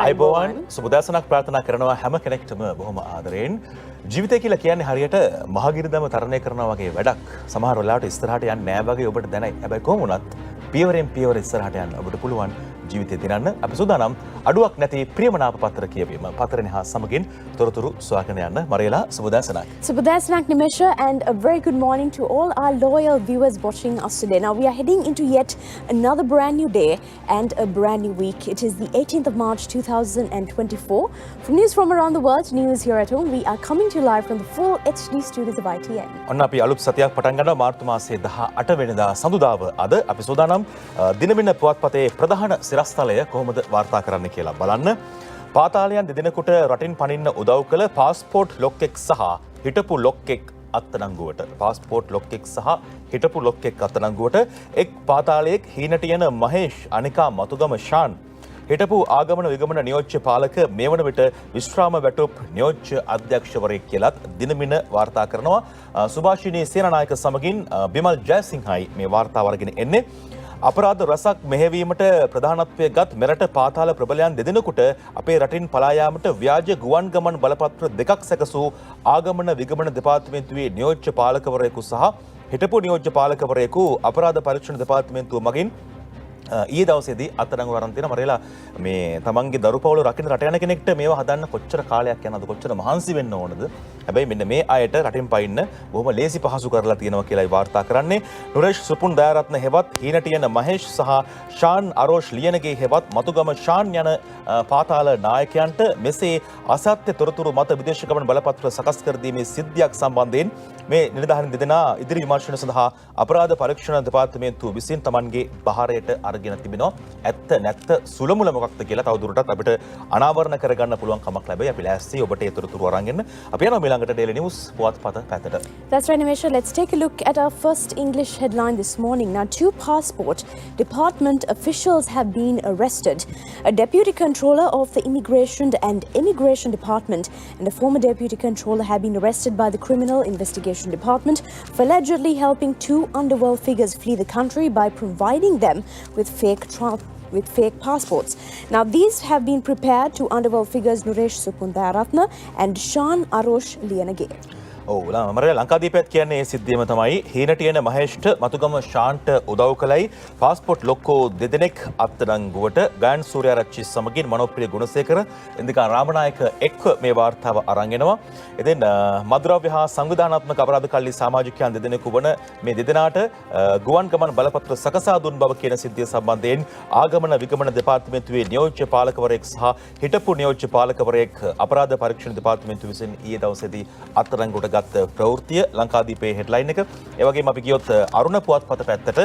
අයිබෝවන් සුබදෑසනක් ප්‍රාර්ථනා කරනවා හැම කෙනෙක්ටම බොහොම ආදරයෙන්. ජීවිතය කියලා කියන්නේ හරියට මහගිරිදම තරණය කරනවා වගේ වැඩක්. සමහර වෙලාවට ඉස්සරහට යන්නේ නැහැ වගේ ඔබට දැනයි. හැබැයි කොහොම වුණත් පියවරෙන් පියවර ඉස්සරහට යන්න ඔබට පුළුවන් ජීවිතේ දිනන්න. අපි සූදානම් අඩුවක් නැති ප්‍රියමනාප පත්‍ර කියවීම. පත්තරෙන් හා සමගින් තොරතුරු සොයාගෙන යන්න. මරියලා සුබදෑසනක්. Subhadasnak Nimesha, and a very good morning to all our loyal viewers watching us today. Now we are heading into yet another brand new day and a brand new week. It is the 18th of March 2024. From news from around the world, news here at home, we are coming to you live from the full HD studios of ITN. ඔන්න අපි අලුත් සතියක් පටන් ගන්නවා මාර්තු මාසයේ 18 වෙනිදා සඳුදාව. අද අපි සූදානම් දිනමින පුවත්පතේ ප්‍රධාන සිරස්තලය කොහොමද වාර්තා කරන්න කියලා බලන්න. පාතාලයන් දෙදෙනෙකුට රටින් පනින්න උදව් කළ පාස්පෝර්ට් ලොක්කෙක් සහ හිටපු ලොක්කෙක් අත්අඩංගුවට. පාස්පෝර්ට් ලොක්කෙක් සහ හිටපු ලොක්කෙක් අත්අඩංගුවට. එක් පාතාලයෙක් හීනටියන මහේෂ් අනිකා මතුගම ශාන් හිටපු ආගමන විගමන නියෝජ්‍ය පාලක මේ වන විට විශ්‍රාම වැටුප් නියෝජ්‍ය අධ්‍යක්ෂවරයෙක් කියලත් දිනමින වාර්තා කරනවා. සුභාෂිනී සේනානායක සමගින් බිමල් ජයසිංහයි මේ වාර්තාව අරගෙන එන්නේ. අපරාධ රසක් මෙහෙවීමට ප්‍රධානත්වය ගත් මෙරට පාතාල ප්‍රබලයන් දෙදෙනෙකුට අපේ රටින් පලා යාමට ව්‍යාජ ගුවන් ගමන් බලපත්‍ර දෙකක් සැකසූ ආගමන විගමන දෙපාර්තමේන්තුවේ නියෝජ්‍ය පාලකවරයෙකු සහ හිටපු නියෝජ්‍ය පාලකවරයෙකු අපරාධ පරීක්ෂණ දෙපාර්තමේන්තුව මගින් ඊයේ දවසේදී අත්අඩංගුව අරන් තියෙන මරේලා මේ තමන්ගේ දරුපවුල රකින්න රට යන කෙනෙක්ට මේවා හදන්න කොච්චර කාලයක් යනවද කොච්චර මහන්සි වෙන්න ඕනද. හැබැයි මෙන්න මේ අයට රටින් පයින්න බොහොම ලේසි පහසු කරලා තියෙනවා කියලායි වාර්තා කරන්නේ. නුරේෂ් සුපුන් දයාරත්න හෙවත් හීනටියන මහේෂ් සහ ශාන් අරෝෂ් ලියනගේ හෙවත් මතුගම ශාන් යන පාතාල නායකයන්ට මෙසේ අසත්‍ය තොරතුරු මත විදේශ ගමන් බලපත්‍ර සකස් කර දීමේ සිද්ධියක් සම්බන්ධයෙන් මේ නිලධාරීන් දෙදෙනා ඉදිරි විමර්ශන සඳහා අපරාධ පරීක්ෂණ දෙපාර්තමේන්තුව විසින් තමන්ගේ බහරයට අරගෙන තිබෙනවා. ඇත්ත නැත්ත සුලමුල මොකක්ද කියලා තවදුරටත් අපිට අනාවරණ කරගන්න පුළුවන් කමක් ලැබෙයි. අපි ලෑස්ති ඔබට ඒ තොරතුරු අරන් එන්න. අපි යනවා ඊළඟට ඩේලි නිවුස් පුවත්පත පැත්තට. That's right, Nimesha. Let's take a look at our first English headline this morning. Now, 2 passport department officials have been arrested. A deputy controller of the Immigration Department and a former deputy controller have been arrested by the Criminal Investigation Department for allegedly helping 2 underworld figures flee the country by providing them with fake passports. Now, these have been prepared to underworld figures Nuresh Supundaratna and Shan Arosh Liyanage. මරේ ලංකාදීපයත් කියන්නේ ඒ සිද්ධියම තමයි. හීනටියන මහේෂ්ට මතුගම ශාන්ට උදව් කළයි passport ලොක්කෝ දෙදෙනෙක් අත්අඩංගුවට ගයන් සූර්යාරච්චි සමගින් මනෝප්‍රිය ගුණසේකර ඉන්දිකා රාමනායක එක්ව මේ වාර්තාව අරන් එනවා. ඉතින් මද්‍රව්‍ය හා සංවිධානාත්මක අපරාධ කල්ලි සමාජිකයන් දෙදෙනෙකු වන මේ දෙදෙනාට ගුවන් ගමන් බලපත්‍ර සකසා දුන් බව කියන සිද්ධිය සම්බන්ධයෙන් ආගමන විගමන දෙපාර්තමේන්තුවේ නියෝජ්‍ය පාලකවරයෙක් සහ හිටපු නියෝජ්‍ය පාලකවරයෙක් අපරාධ පරීක්ෂණ දෙපාර්තමේන්තුව විසින් ඊයේ දවසේදී අත්අඩංගුවට ගත් ප්‍රවෘත්තිය ලංකාදීපේ හෙඩ්ලයින් එක. ඒ වගේම අපි ගියොත් අරුණ පුවත්පත පැත්තට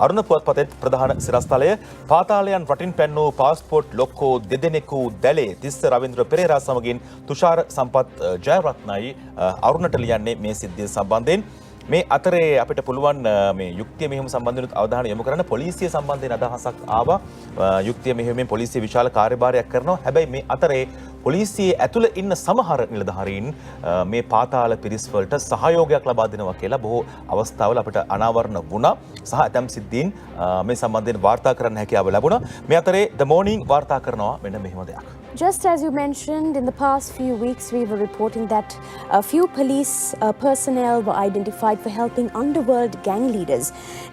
අරුණ පුවත්පතේ ප්‍රධාන සිරස්තලය පාතාලයන් රටින් පැන්නූ පාස්පෝර්ට් ලොක්කෝ දෙදෙනෙකු දැලේ තිස්ස රවින්ද්‍ර පෙරේරා සමගින් තුෂාර සම්පත් ජයරත්නයි අරුණට ලියන්නේ මේ සිද්ධිය සම්බන්ධයෙන්. මේ අතරේ අපිට පුළුවන් මේ යුක්තිය මෙහෙයුම සම්බන්ධව අවධානය යොමු කරන්න පොලිසිය සම්බන්ධයෙන් අදහසක් ආවා. යුක්තිය මෙහෙයුමෙන් පොලිසිය විශාල කාර්යභාරයක් කරනවා. හැබැයි මේ අතරේ පොලිසියේ ඇතුළේ ඉන්න සමහර නිලධාරීන් මේ පාතාල පිරිස් වලට සහයෝගයක් ලබා දෙනවා කියලා බොහෝ අවස්ථාවල අපිට අනාවරණ වුණා. සහ ඇතම් සිද්ධීන් මේ සම්බන්ධයෙන් වාර්තා කරන්න හැකියාව ලැබුණා. මේ අතරේ ද මෝර්නිං වාර්තා කරනවා මෙන්න මෙහෙම දෙයක්. Just as you mentioned, in the past few weeks we were reporting that a few police personnel were identified for helping underworld gang leaders.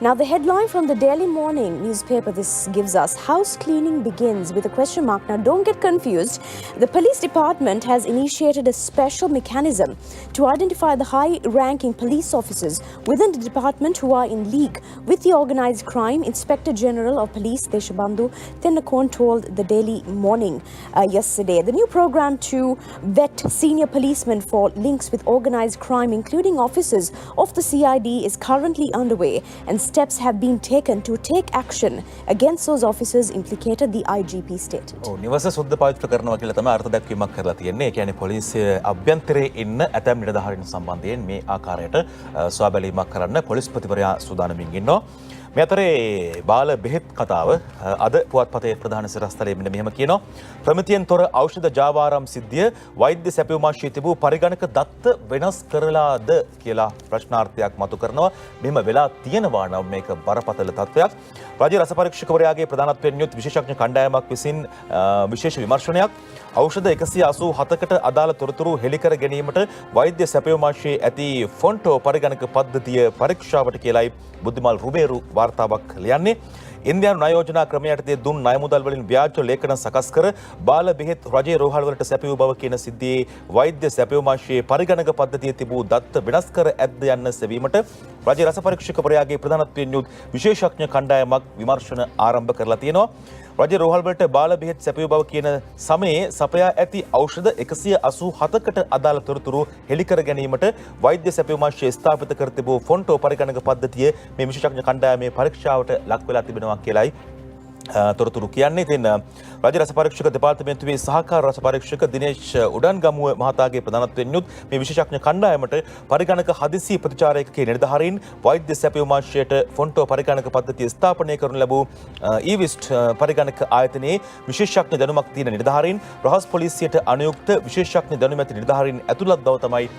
Now, the headline from the Daily Morning newspaper, this gives us, house cleaning begins with a question mark. Now, don't get confused. The police department has initiated a special mechanism to identify the high-ranking police officers within the department who are in league with the organised crime. Inspector General of Police Deshabandhu Tennakon told the Daily Morning yesterday. The new program to vet senior policemen for links with organised crime, including officers of the CID, is currently underway, and steps have been taken to take action against those officers implicated, the IGP stated. නිවස සුද්ධ පවිත්‍ර කරනවා කියලා තමයි අර්ථ දැක්වීමක් කරලා තියෙන්නේ. ඒ කියන්නේ පොලිසිය අභ්‍යන්තරයේ ඉන්න ඇතැම් නිලධාරීන් සම්බන්ධයෙන් මේ ආකාරයට සොයා බැලීමක් කරන්න පොලිස්පතිවරයා සූදානමින් ඉන්නවා. මේ අතරේ බාල බෙහෙත් කතාව අද පුවත්පතේ ප්‍රධාන සිරස්තලයේ මෙන්න මෙහෙම කියනවා. ප්‍රමිතියෙන් තොර ඖෂධ ජාවාරම් සිද්ධිය වෛද්‍ය සැපයුමාශයේ තිබූ පරිගණක දත්ත වෙනස් කරලාද කියලා ප්‍රශ්නාර්ථයක් මතු කරනවා. මෙහෙම වෙලා තියෙනවා නම් මේක බරපතල තත්ත්වයක්. රාජ්‍ය රස පරීක්ෂකවරයාගේ ප්‍රධානත්වයෙන් යුත් විශේෂඥ කණ්ඩායමක් විසින් විශේෂ විමර්ශනයක් ඖෂධ 187කට අදාළ තොරතුරු හෙළි කර ගැනීමට වෛද්‍ය සැපයුමාශයේ ඇති ෆොන්ටෝ පරිගණක පද්ධතිය පරීක්ෂාවට කියලායි බුද්ධිමල් රුබේරු වාර්තාවක් ලියන්නේ. ඉන්දියානු ණය යෝජනා ක්‍රමය යටතේ දුන් ණය මුදල් වලින් ව්‍යාජ ලේඛන සකස් කර බාල බෙහෙත් රජයේ රෝහල් වලට සැපයූ බව කියන සිද්ධියේ වෛද්‍ය සැපයුමාශයේ පරිගණක පද්ධතියේ තිබූ දත්ත වෙනස් කර ඇද්ද යන්න සෙවීමට රජයේ රස පරීක්ෂකවරයාගේ ප්‍රධානත්වයෙන් යුත් විශේෂඥ කණ්ඩායමක් විමර්ශන ආරම්භ කරලා තියෙනවා. රජයේ රෝහල් වලට බාල බෙහෙත් සැපයූ බව කියන සමයේ සපයා ඇති ඖෂධ 187කට අදාළ තොරතුරු හෙළි කර ගැනීමට වෛද්‍ය සැපයුමාශය ස්ථාපිත කර තිබූ ෆොන්ටෝ පරිගණක පද්ධතිය මේ විශේෂඥ කණ්ඩායමේ පරීක්ෂාවට ලක් වෙලා තිබෙනවා කියලායි තොරතුරු කියන්නේ. ඉතින් රාජ්‍ය රස පරීක්ෂක දෙපාර්තමේන්තුවේ සහකාර රස පරීක්ෂක දිනේෂ් උඩන්ගමුව මහතාගේ ප්‍රධානත්වයෙන් යුත් මේ විශේෂඥ කණ්ඩායමට පරිගණක හදිසි ප්‍රතිචාරකගේ නිලධාරීන් වෛද්‍ය සැපයුමාශයට ෆොන්ටෝ පරිගණක පද්ධතිය ස්ථාපනය කරනු ලැබූ ඊවිස්ට් පරිගණක ආයතනයේ විශේෂඥ දැනුමක් තියෙන නිලධාරීන් රහස් පොලිසියට අනුයුක්ත විශේෂඥ දැනුම ඇති නිලධාරීන් ඇතුළත් බව තමයි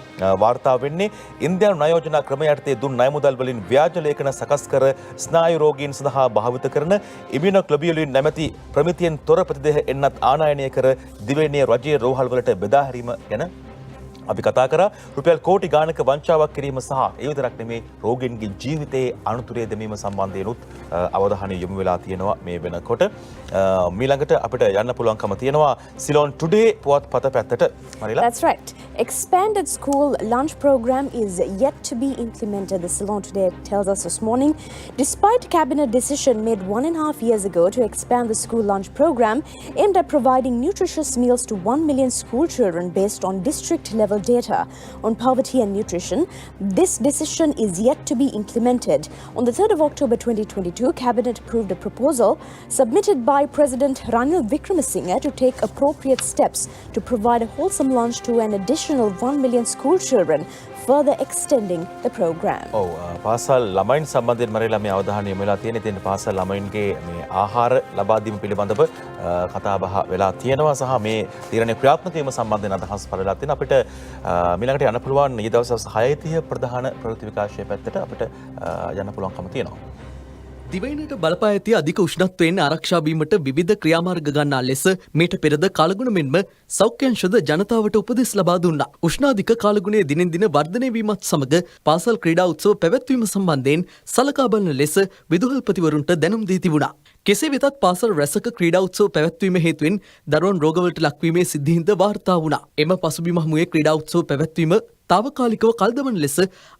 වාර්තා වෙන්නේ. ඉන්දියානු ණය යෝජනා ක්‍රමය යටතේ දුන් ණය මුදල් වලින් ව්‍යාජ ලේඛන සකස් කර ස්නායු රෝගීන් සඳහා භාවිත කරන ඉම්යුනොග්ලොබියුලින් නැමැති ප්‍රමිතියෙන් තොර ප්‍රතිදේහ එන්නත් ආනයනය කර දිවයිනේ රජයේ රෝහල් වලට බෙදා හැරීම ගැන අපි කතා කරා. රුපියල් කෝටි ගානක වංචාවක් කිරීම සහ ඒ විතරක් නෙමේ රෝගීන්ගේ ජීවිතයේ අනුතරය දැමීම සම්බන්ධයෙන්ුත් අවධානය යොමු වෙලා තියෙනවා මේ වෙනකොට. මීළඟට අපිට යන්න පුළුවන්කම තියෙනවා සිලෝන් ටුඩේ පුවත්පත පැත්තට. මරිලා. That's right. Expanded school lunch program is yet to be implemented, the Ceylon Today tells us this morning. Despite cabinet decision made 1.5 years ago to expand the school lunch program aimed at providing nutritious meals to 1 million school children based on district level data on poverty and nutrition, this decision is yet to be implemented. On the 3rd of October 2022, Cabinet approved a proposal submitted by President Ranil Wickremesinghe to take appropriate steps to provide a wholesome lunch to an additional 1 million school children, further extending the program. පාසල් ළමයින් සම්බන්ධයෙන් මරේලා මේ අවධානය යොමු වෙලා තියෙන. ඉතින් පාසල් ළමයින්ගේ මේ ආහාර ලබා දීම පිළිබඳව කතා බහ වෙලා තියෙනවා සහ මේ තීරණය ක්‍රියාත්මක වීම සම්බන්ධයෙන් අදහස් පළලා තියෙන. අපිට ඊළඟට යන්න පුළුවන් ඊ දවස් 6:30 ප්‍රධාන ප්‍රවෘත්ති විකාශය පැත්තට අපිට යන්න පුළුවන්කම තියෙනවා. දිවයිනට බලපා ඇති අධික උෂ්ණත්වයෙන් ආරක්ෂා වීමට විවිධ ක්‍රියාමාර්ග ගන්නා ලෙස මීට පෙරද කාලගුණ මෙන්ම සෞඛ්‍යංශද ජනතාවට උපදෙස් ලබා දුන්නා. උෂ්ණාධික කාලගුණය දිනෙන් දින වර්ධනය වීමත් සමග පාසල් ක්‍රීඩා උත්සව පැවැත්වීම සම්බන්ධයෙන් සලකා බලන ලෙස විදුහල්පතිවරුන්ට දැනුම් දී තිබුණා. කෙසේ වෙතත් පාසල් රැසක ක්‍රීඩා උත්සව පැවැත්වීම හේතුවෙන් දරුවන් රෝගවලට ලක්වීමේ සිද්ධීන්ද වාර්තා වුණා. එම පසුබිම හමුවේ ක්‍රීඩා උත්සව පැවැත්වීම තාවකාලිකව කල්දමන ලෙස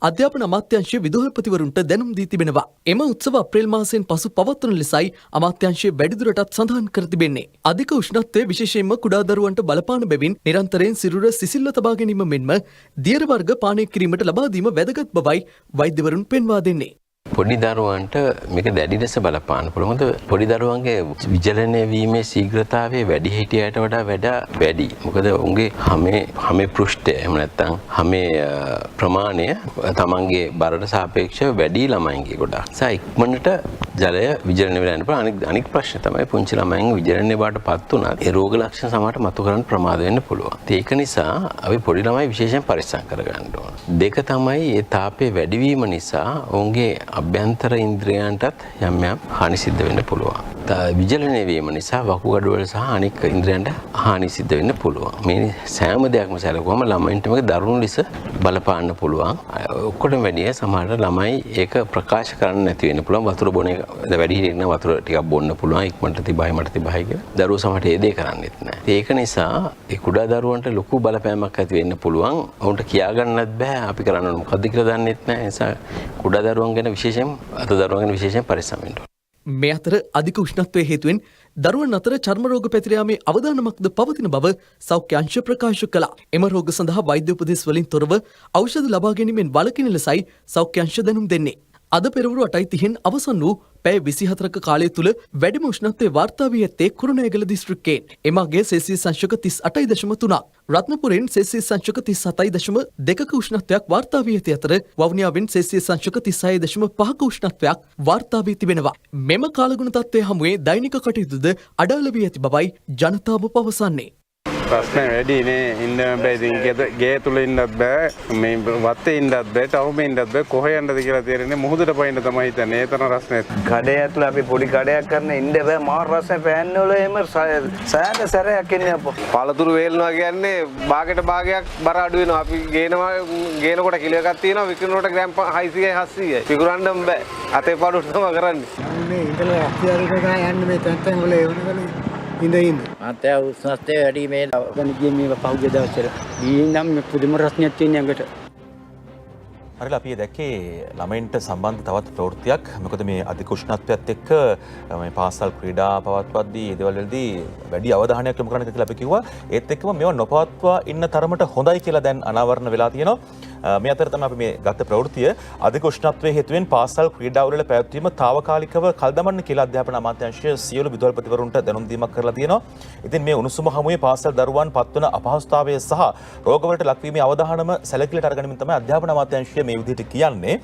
අධ්‍යාපන අමාත්‍යාංශයේ විදුහල්පතිවරුන්ට දැනුම් දී තිබෙනවා. එම උත්සව අප්‍රේල් මාසයෙන් පසු පවත්වන ලෙසයි අමාත්‍යාංශයේ වැඩිදුරටත් සඳහන් කර තිබෙන්නේ. අධික උෂ්ණත්වය විශේෂයෙන්ම කුඩා දරුවන්ට බලපාන බැවින් නිරන්තරයෙන් සිරුර සිසිල්ව තබා ගැනීම මෙන්ම දියර වර්ග පානය කිරීමට ලබා දීම වැදගත් බවයි වෛද්‍යවරුන් පෙන්වා දෙන්නේ. පොඩි දරුවන්ට මේක දැඩි ලෙස බලපාන්න පුළුවන්. මොකද පොඩි දරුවන්ගේ විචලනය වීමේ ශීඝ්‍රතාවය වැඩි හිටියට වඩා වැඩි. මොකද උන්ගේ හැමේ පෘෂ්ඨය එහෙම නැත්නම් හැමේ ප්‍රමාණය තමන්ගේ බරට සාපේක්ෂව වැඩි ළමයින්ගේ ගොඩක්. ඉක්මනට ජලය විචලනය වෙලා යන පුළුවන්. අනික් ප්‍රශ්නේ තමයි පුංචි ළමයින් විචලනය බාටපත් උනත් ඒ රෝග ලක්ෂණ සමහරට මතු කරන්න ප්‍රමාද වෙන්න පුළුවන්. ඒක නිසා අපි පොඩි ළමයි විශේෂයෙන් පරිස්සම් කරගන්න ඕන. දෙක තමයි ඒ තාපය වැඩිවීම නිසා ඔවුන්ගේ අභ්‍යන්තර ඉන්ද්‍රියයන්ටත් යම් හානි සිද්ධ වෙන්න පුළුවන්. විචලනය වීම නිසා වකුගඩු වල සහ අනික් ඉන්ද්‍රියන්ට හානි සිද්ධ වෙන්න පුළුවන්. මේ සෑම දෙයක්ම සැලකුවම ළමයින්ට මේක දරුණු ලෙස බලපාන්න පුළුවන්. ඔක්කොටම වැඩිය සමහරට ළමයි ඒක ප්‍රකාශ කරන්න නැති වෙන්න පුළුවන්. වතුර බොන එක වැඩි හිටියන වතුර ටිකක් බොන්න පුළුවන්. ඉක්මනට තිබයි මට තිබයි කියලා. දරුවෝ සමහරට ඒ දේ කරන්නේත් නැහැ. ඒක නිසා ඒ කුඩා දරුවන්ට ලොකු බලපෑමක් ඇති වෙන්න පුළුවන්. ඔවුන්ට කියා ගන්නත් බෑ අපි කරන්න ඕන මොකද්ද කියලා දන්නෙත් නැහැ. ඒ නිසා කුඩා දරුවන් ගැන විශේෂයෙන් අත දරුවන් ගැන විශේෂයෙන් පරිස්සම් වෙන්න ඕන. මේ අතර අධික උෂ්ණත්වය හේතුවෙන් දරුවන් අතර චර්ම රෝග පැතිර යාමේ අවදානමක්ද පවතින බව සෞඛ්‍ය අංශ ප්‍රකාශ කළා. එම රෝග සඳහා වෛද්‍ය උපදෙස් වලින් තොරව ඖෂධ ලබා ගැනීමෙන් වළකින ලෙසයි සෞඛ්‍ය අංශ දැනුම් දෙන්නේ. අද පෙරවරු 8:30 අවසන් වූ පැය 24ක කාලය තුල වැඩිම උෂ්ණත්වයේ වාර්තා වී ඇත්තේ කුරුණෑගල දිස්ත්‍රික්කයෙන්. එමගේ සෙල්සියස් අංශක 38.3ක්, රත්නපුරෙන් සෙල්සියස් අංශක 37.2ක උෂ්ණත්වයක් වාර්තා වී ඇති අතර වවුනියාවෙන් සෙල්සියස් අංශක 36.5ක උෂ්ණත්වයක් වාර්තා වී තිබෙනවා. මෙම කාලගුණ තත්ත්වය හමුවේ දෛනික කටයුතුද අඩාල වී ඇති බවයි ජනතාව පවසන්නේ. ප්‍රශ්න වැඩිනේ ඉන්න බෑ ඉතින් ගේ තුල ඉන්නත් බෑ මේ වත්තේ ඉන්නත් බෑ ටවුමේ ඉන්නත් බෑ කොහෙ යන්නද කියලා තේරෙන්නේ මුහුදට පයින්න තමයි හිතන්නේ ඒ තරම් රස්නේ කඩේ ඇතුළ අපි පොඩි කඩයක් කරන ඉන්න බෑ මාර රස්නේ පෑන් වල එහෙම සෑහෙන සැරයක් එන්නේ අපෝ පළතුරු වේලනවා කියන්නේ භාගයට භාගයක් බර අඩු වෙනවා අපි ගේනකොට කිලෝ එකක් තියෙනවා විකිනකොට ග්‍රෑම් 600යි 700යි විකුණන්න බෑ අතේ පාඩුවට තමයි කරන්නේ මේ ඉඳලා අක්තියාරක ගා යන්න මේ තැන් වල එවනකල ඉඳින්න මාත්‍ය උස්නස්තේ වැඩි මේ ගණිතයේ මේ පහුගිය දවස්වල ඊනම් පුදුම රස්නියක් තියෙන යඟට හරිලා අපි දැක්කේ ළමයින්ට සම්බන්ධ තවත් ප්‍රවෘත්තියක්. මොකද මේ අධික උෂ්ණත්වයත් එක්ක මේ පාසල් ක්‍රීඩා පවත්වද්දී ඒ දේවල් වලදී වැඩි අවධානයක් යොමු කරන්න කියලා අපි කිව්වා. ඒත් එක්කම මේවා නොපවත්වා ඉන්න තරමට හොඳයි කියලා දැන් අනාවරණ වෙලා තියෙනවා. මේ අතර තමයි අපි මේ ගත ප්‍රවෘත්තිය අධික උෂ්ණත්වයේ හේතුවෙන් පාසල් ක්‍රීඩාවල පැවැත්වීම తాවකාලිකව කල් දමන්න කියලා අධ්‍යාපන අමාත්‍යාංශය සියලු විදුහල්පතිවරුන්ට දැනුම් දීමක් කරලා තියෙනවා. ඉතින් මේ උණුසුම හමුවේ පාසල් දරුවන් පත්වන අපහසුතාවය සහ රෝගවලට ලක්වීමේ අවධානම සැලකිලිට අරගෙනමින් තමයි අධ්‍යාපන අමාත්‍යාංශය මේ විදිහට කියන්නේ.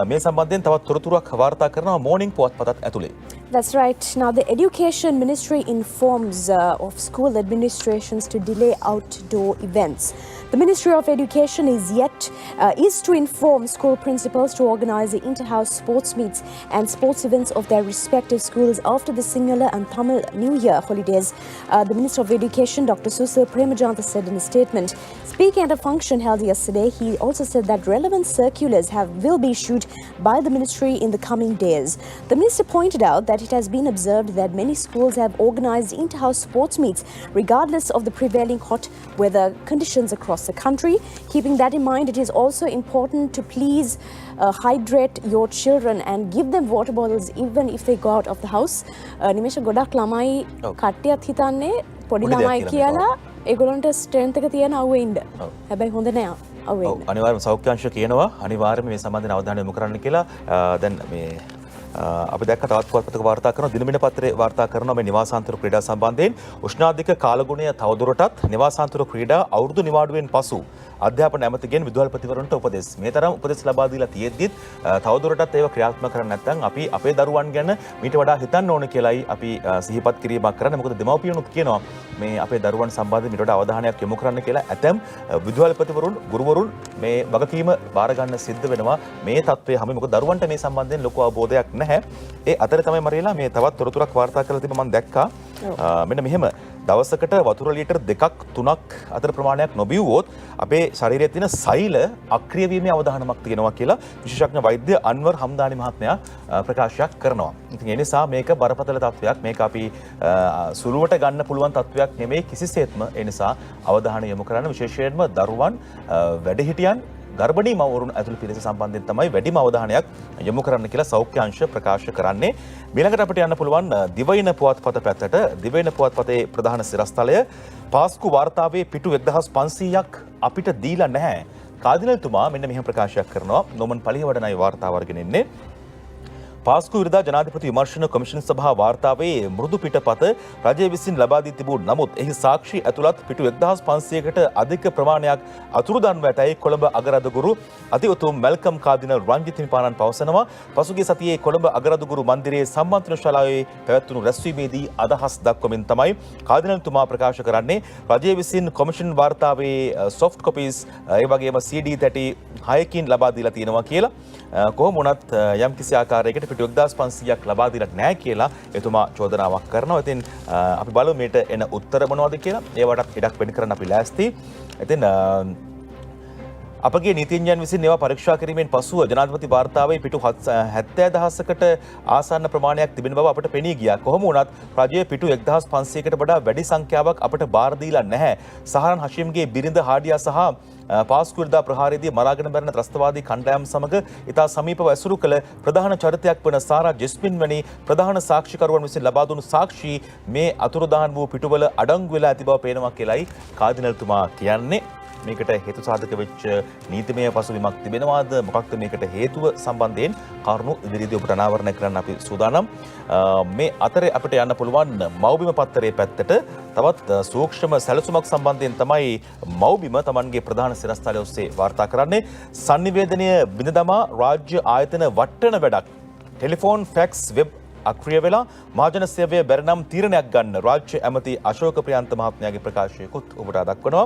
මේ සම්බන්ධයෙන් තවත් තොරතුරක් වාර්තා කරනවා මෝර්නිං පුවත්පතත් ඇතුලේ. That's right. Now, the Education Ministry informs of school administrations to delay outdoor events. The Ministry of Education is to inform school principals to organise the inter-house sports meets and sports events of their respective schools after the Sinhala and Tamil New Year holidays. The Minister of Education, Dr. Susil Premajantha, said in a statement. Speaking at a function held yesterday, he also said that relevant circulars will be issued by the ministry in the coming days. The minister pointed out that it has been observed that many schools have organised inter-house sports meets regardless of the prevailing hot weather conditions across the country. Keeping that in mind, it is also important to please hydrate your children and give them water bottles even if they go out of the house. Nimesha godak lamai kattiyat hitanne podi lamai kiyala ඒගොල්ලන්ට strength එක තියෙන අවුවේ ඉන්න. හැබැයි හොඳ නෑ අවුවේ ඉන්න. අනිවාර්යයෙන්ම සෞඛ්‍යාංශ කියනවා අනිවාර්යයෙන්ම මේ සම්බන්ධයෙන් අවධානය යොමු කරන්න කියලා. දැන් මේ අපි දැක්ක තවත් පුවත්පතක වාර්තා කරනවා දිනමින පත්‍රයේ වාර්තා කරනවා මේ නිවාසාන්තර ක්‍රීඩා සම්බන්ධයෙන් උෂ්ණාධික කාලගුණය තවදුරටත් නිවාසාන්තර ක්‍රීඩා අවුරුදු නිවාඩුවෙන් පසු අධ්‍යාපන ඇමතිගෙන් විදුහල්පතිවරුන්ට උපදෙස්. මේ තරම් උපදෙස් ලබා දීලා තියෙද්දිත් තවදුරටත් ඒවා ක්‍රියාත්මක කරන්නේ නැත්නම් අපි අපේ දරුවන් ගැන මීට වඩා හිතන්න ඕන කියලායි අපි සිහිපත් කිරීමක් කරන්නේ. මොකද දෙමව්පියනුත් කියනවා මේ අපේ දරුවන් සම්බන්ධයෙන් මීට වඩා අවධානයක් යොමු කරන්න කියලා. ඇතැම් විදුහල්පතිවරුන් ගුරුවරුන් මේ වගකීම බාර ගන්න සිද්ධ වෙනවා මේ තත්ත්වය හැම මොකද දරුවන්ට මේ සම්බන්ධයෙන් ලොකු අවබෝධයක් නැහැ. ඒ අතර තමයි මරියලා මේ තවත් තොරතුරක් වාර්තා කරලා තිබෙනවා මම දැක්කා. මෙන්න මෙහෙම දවසකට වතුර ලීටර් 2ක් 3ක් අතර ප්‍රමාණයක් නොබිව්වොත් අපේ ශරීරයේ තියෙන සෛල අක්‍රිය වීමේ අවධානමක් තියෙනවා කියලා විශේෂඥ වෛද්‍ය අන්වර් හම්දානි මහත්මයා ප්‍රකාශයක් කරනවා. ඉතින් ඒ නිසා මේක බරපතල තත්වයක්. මේක අපි සුළුවට ගන්න පුළුවන් තත්වයක් නෙමෙයි කිසිසේත්ම. ඒ නිසා අවධානය යොමු කරන්න විශේෂයෙන්ම දරුවන් වැඩිහිටියන් ගර්භණී මව්වරුන් ඇතුළු පිරිස සම්බන්ධයෙන් තමයි වැඩිම අවධානයක් යොමු කරන්න කියලා සෞඛ්‍යාංශ ප්‍රකාශ කරන්නේ. ඊළඟට අපිට යන්න පුළුවන් දිවයින පුවත්පත පැත්තට. දිවයින පුවත්පතේ ප්‍රධාන සිරස්තලය පාස්කු වාර්තාවේ පිටු 1500ක් අපිට දීලා නැහැ. කාදිනල්තුමා මෙන්න මෙහෙම ප්‍රකාශයක් කරනවා. නොමන් පලියවඩනයි වාර්තාව අරගෙන ඉන්නේ. පාස්කු විරදා ජනාධිපති විමර්ශන කොමිෂන් සභා වාර්තාවේ මෘදු පිටපත රජය විසින් ලබා දී තිබුණු නමුත් එහි සාක්ෂි ඇතුළත් පිටු 1500කට අධික ප්‍රමාණයක් අතුරුදන්ව ඇතැයි කොළඹ අගරදුගුරු අති උතුම් මැල්කම් කාදිනල් රංජිත් හිමිපාණන් පවසනවා. පසුගිය සතියේ කොළඹ අගරදුගුරු මන්දිරයේ සම්මන්ත්‍රණ ශාලාවේ පැවැත්වුණු රැස්වීමේදී අදහස් දක්වමින් තමයි කාදිනල්තුමා ප්‍රකාශ කරන්නේ රජය විසින් කොමිෂන් වාර්තාවේ සොෆ්ට් කොපීස් ඒ වගේම CD තැටි 6කින් ලබා දීලා තියෙනවා කියලා. කොහොම වුණත් යම්කිසි ආකාරයකට පිටු 1500ක් ලබා දීලා නැහැ කියලා එතුමා චෝදනාවක් කරනවා. ඉතින් අපි බලමු මේට එන උත්තර මොනවද කියලා. ඒවටත් ඉඩක් වෙන් කරන්න අපි ලෑස්ති. ඉතින් අපගේ නීතිඥයන් විසින් ඒවා පරීක්ෂා කිරීමෙන් පසුව ජනාධිපති වාර්තාවේ පිටු 70000කට ආසන්න ප්‍රමාණයක් තිබෙන බව අපට පෙනී ගියා. කොහොම වුණත් රජයේ පිටු 1500කට වඩා වැඩි සංඛ්‍යාවක් අපට බාර දීලා නැහැ. සහරන් හෂිම්ගේ බිරිඳ හාඩියා සහ පාස්කු විරදා ප්‍රහාරයේදී මරාගෙන මැරෙන ත්‍රස්තවාදී කණ්ඩායම් සමග ඉතා සමීපව ඇසුරු කළ ප්‍රධාන චරිතයක් වන සාරා ජෙස්මින් වැනි ප්‍රධාන සාක්ෂිකරුවන් විසින් ලබා දුණු සාක්ෂි මේ අතුරුදහන් වූ පිටුවල අඩංගු වෙලා ඇති බව පේනවා කියලායි කාදිනල්තුමා කියන්නේ. මේකට හේතු සාධක වෙච්ච නීතිමය පසුබිමක් තිබෙනවාද? මොකක්ද මේකට හේතුව සම්බන්ධයෙන් කරුණු ඉදිරියේදී ඔබට අනාවරණය කරන්න අපි සූදානම්. මේ අතරේ අපිට යන්න පුළුවන් මව්බිම පත්තරේ පැත්තට තවත් සූක්ෂම සැලසුමක් සම්බන්ධයෙන් තමයි මව්බිම Tamanගේ ප්‍රධාන සිරස්තලය ඔස්සේ වාර්තා කරන්නේ. sannivedanaya බිඳ දමා රාජ්‍ය ආයතන වට්ටන වැඩක්. ටෙලිෆෝන් ෆැක්ස් වෙබ් අක්‍රිය වෙලා මහජන සේවය බැරිනම් තීරණයක් ගන්න රාජ්‍ය ඇමති අශෝක ප්‍රියන්ත මහත්මයාගේ ප්‍රකාශයකුත් ඔබට දක්වනවා.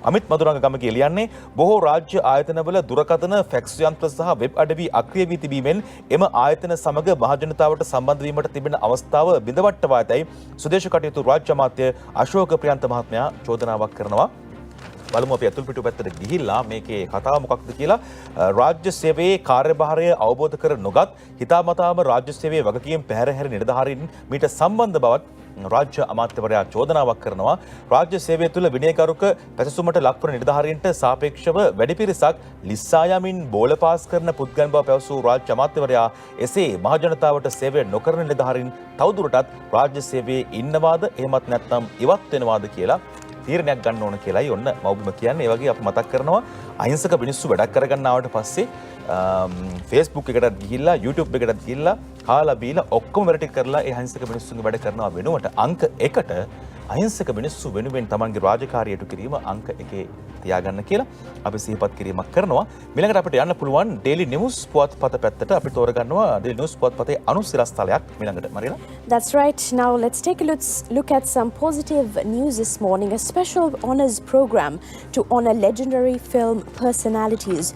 අමිත් මදුරංග ගමගේ ලියන්නේ බොහෝ රාජ්‍ය ආයතනවල දුරකථන ෆැක්ස් යන්ත්‍ර සහ වෙබ් අඩවි අක්‍රිය වී තිබීමෙන් එම ආයතන සමග මහජනතාවට සම්බන්ධ වීමට තිබෙන අවස්ථාව බිඳවට්ටවා ඇතැයි සුදේශ කටයුතු රාජ්‍ය අමාත්‍ය අශෝක ප්‍රියන්ත මහත්මයා චෝදනාවක් කරනවා. බලමු අපි අතුල් පිටු පැත්තට ගිහිල්ලා මේකේ කතාව මොකක්ද කියලා. රාජ්‍ය සේවයේ කාර්යභාරය අවබෝධ කර නොගත් හිතාමතාම රාජ්‍ය සේවයේ වගකීම් පැහැරහැරි නිලධාරීන් මීට සම්බන්ධ බවත් රාජ්‍ය අමාත්‍යවරයා චෝදනාවක් කරනවා. රාජ්‍ය සේවය තුළ විනයගරුක පැසසුමට ලක්වන නිලධාරීන්ට සාපේක්ෂව වැඩි පිරිසක් ලිස්සා යමින් බෝල පාස් කරන පුද්ගලයන් බව පැවසූ රාජ්‍ය අමාත්‍යවරයා එසේ මහජනතාවට සේවය නොකරන නිලධාරීන් තවදුරටත් රාජ්‍ය සේවයේ ඉන්නවාද එහෙමත් නැත්නම් ඉවත් වෙනවාද කියලා තීරණයක් ගන්න ඕන කියලායි ඔන්න මව්බිම කියන්නේ. ඒ වගේ අපි මතක් කරනවා අහිංසක මිනිස්සු වැඩක් කරගන්න ආවට පස්සේ Facebook එකටත් ගිහිල්ලා YouTube එකටත් ගිහිල්ලා කාලා බීලා ඔක්කොම වැඩ ටික කරලා ඒ අහිංසක මිනිස්සුන්ගේ වැඩ කරනවා වෙනුවට අංක 1ට අහිංසක මිනිස්සු වෙනුවෙන් Tamanගේ රාජකාරියට කිරීම අංක 1 තියාගන්න කියලා අපි සිහිපත් කිරීමක් කරනවා. ඊළඟට අපිට යන්න පුළුවන් Daily News පුවත්පත පැත්තට අපි තෝරගන්නවා Daily News පුවත්පතේ අනුසිරස්තලයක් ඊළඟට මරිලා. That's right. Now let's take a look at some positive news this morning. A special honours program to honour legendary film personalities.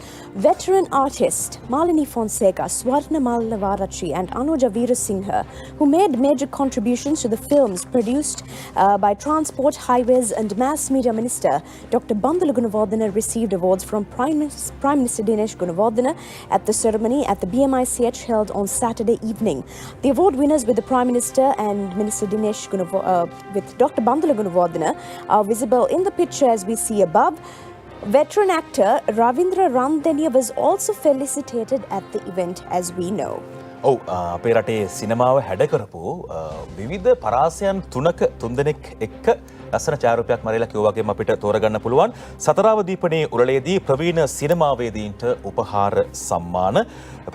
Veteran artist Malini Fonseca, Swarna Mallavarachi and Anuja Veerasinghe, who made major contributions to the films produced by Transport, Highways and Mass Media Minister Dr. Bandula Gunawardena, received awards from Prime Minister Dinesh Gunawardena at the ceremony at the BMICH held on Saturday evening. The award winners with the Prime Minister and Minister Dinesh with Dr. Bandula Gunawardena are visible in the picture as we see above. Veteran actor Ravindra Randhaniya was also felicitated at the event, as we know. ඔව් අපේ රටේ සිනමාව හැඩ කරපු විවිධ පරාසයන් තුන්දෙනෙක් එක්ක ලස්සන ඡායාරූපයක් මරලා කිව්වා වගේම අපිට තෝරගන්න පුළුවන්. සතරාවදීපනේ උළෙලේදී ප්‍රවීණ සිනමාවේදීන්ට උපහාර සම්මාන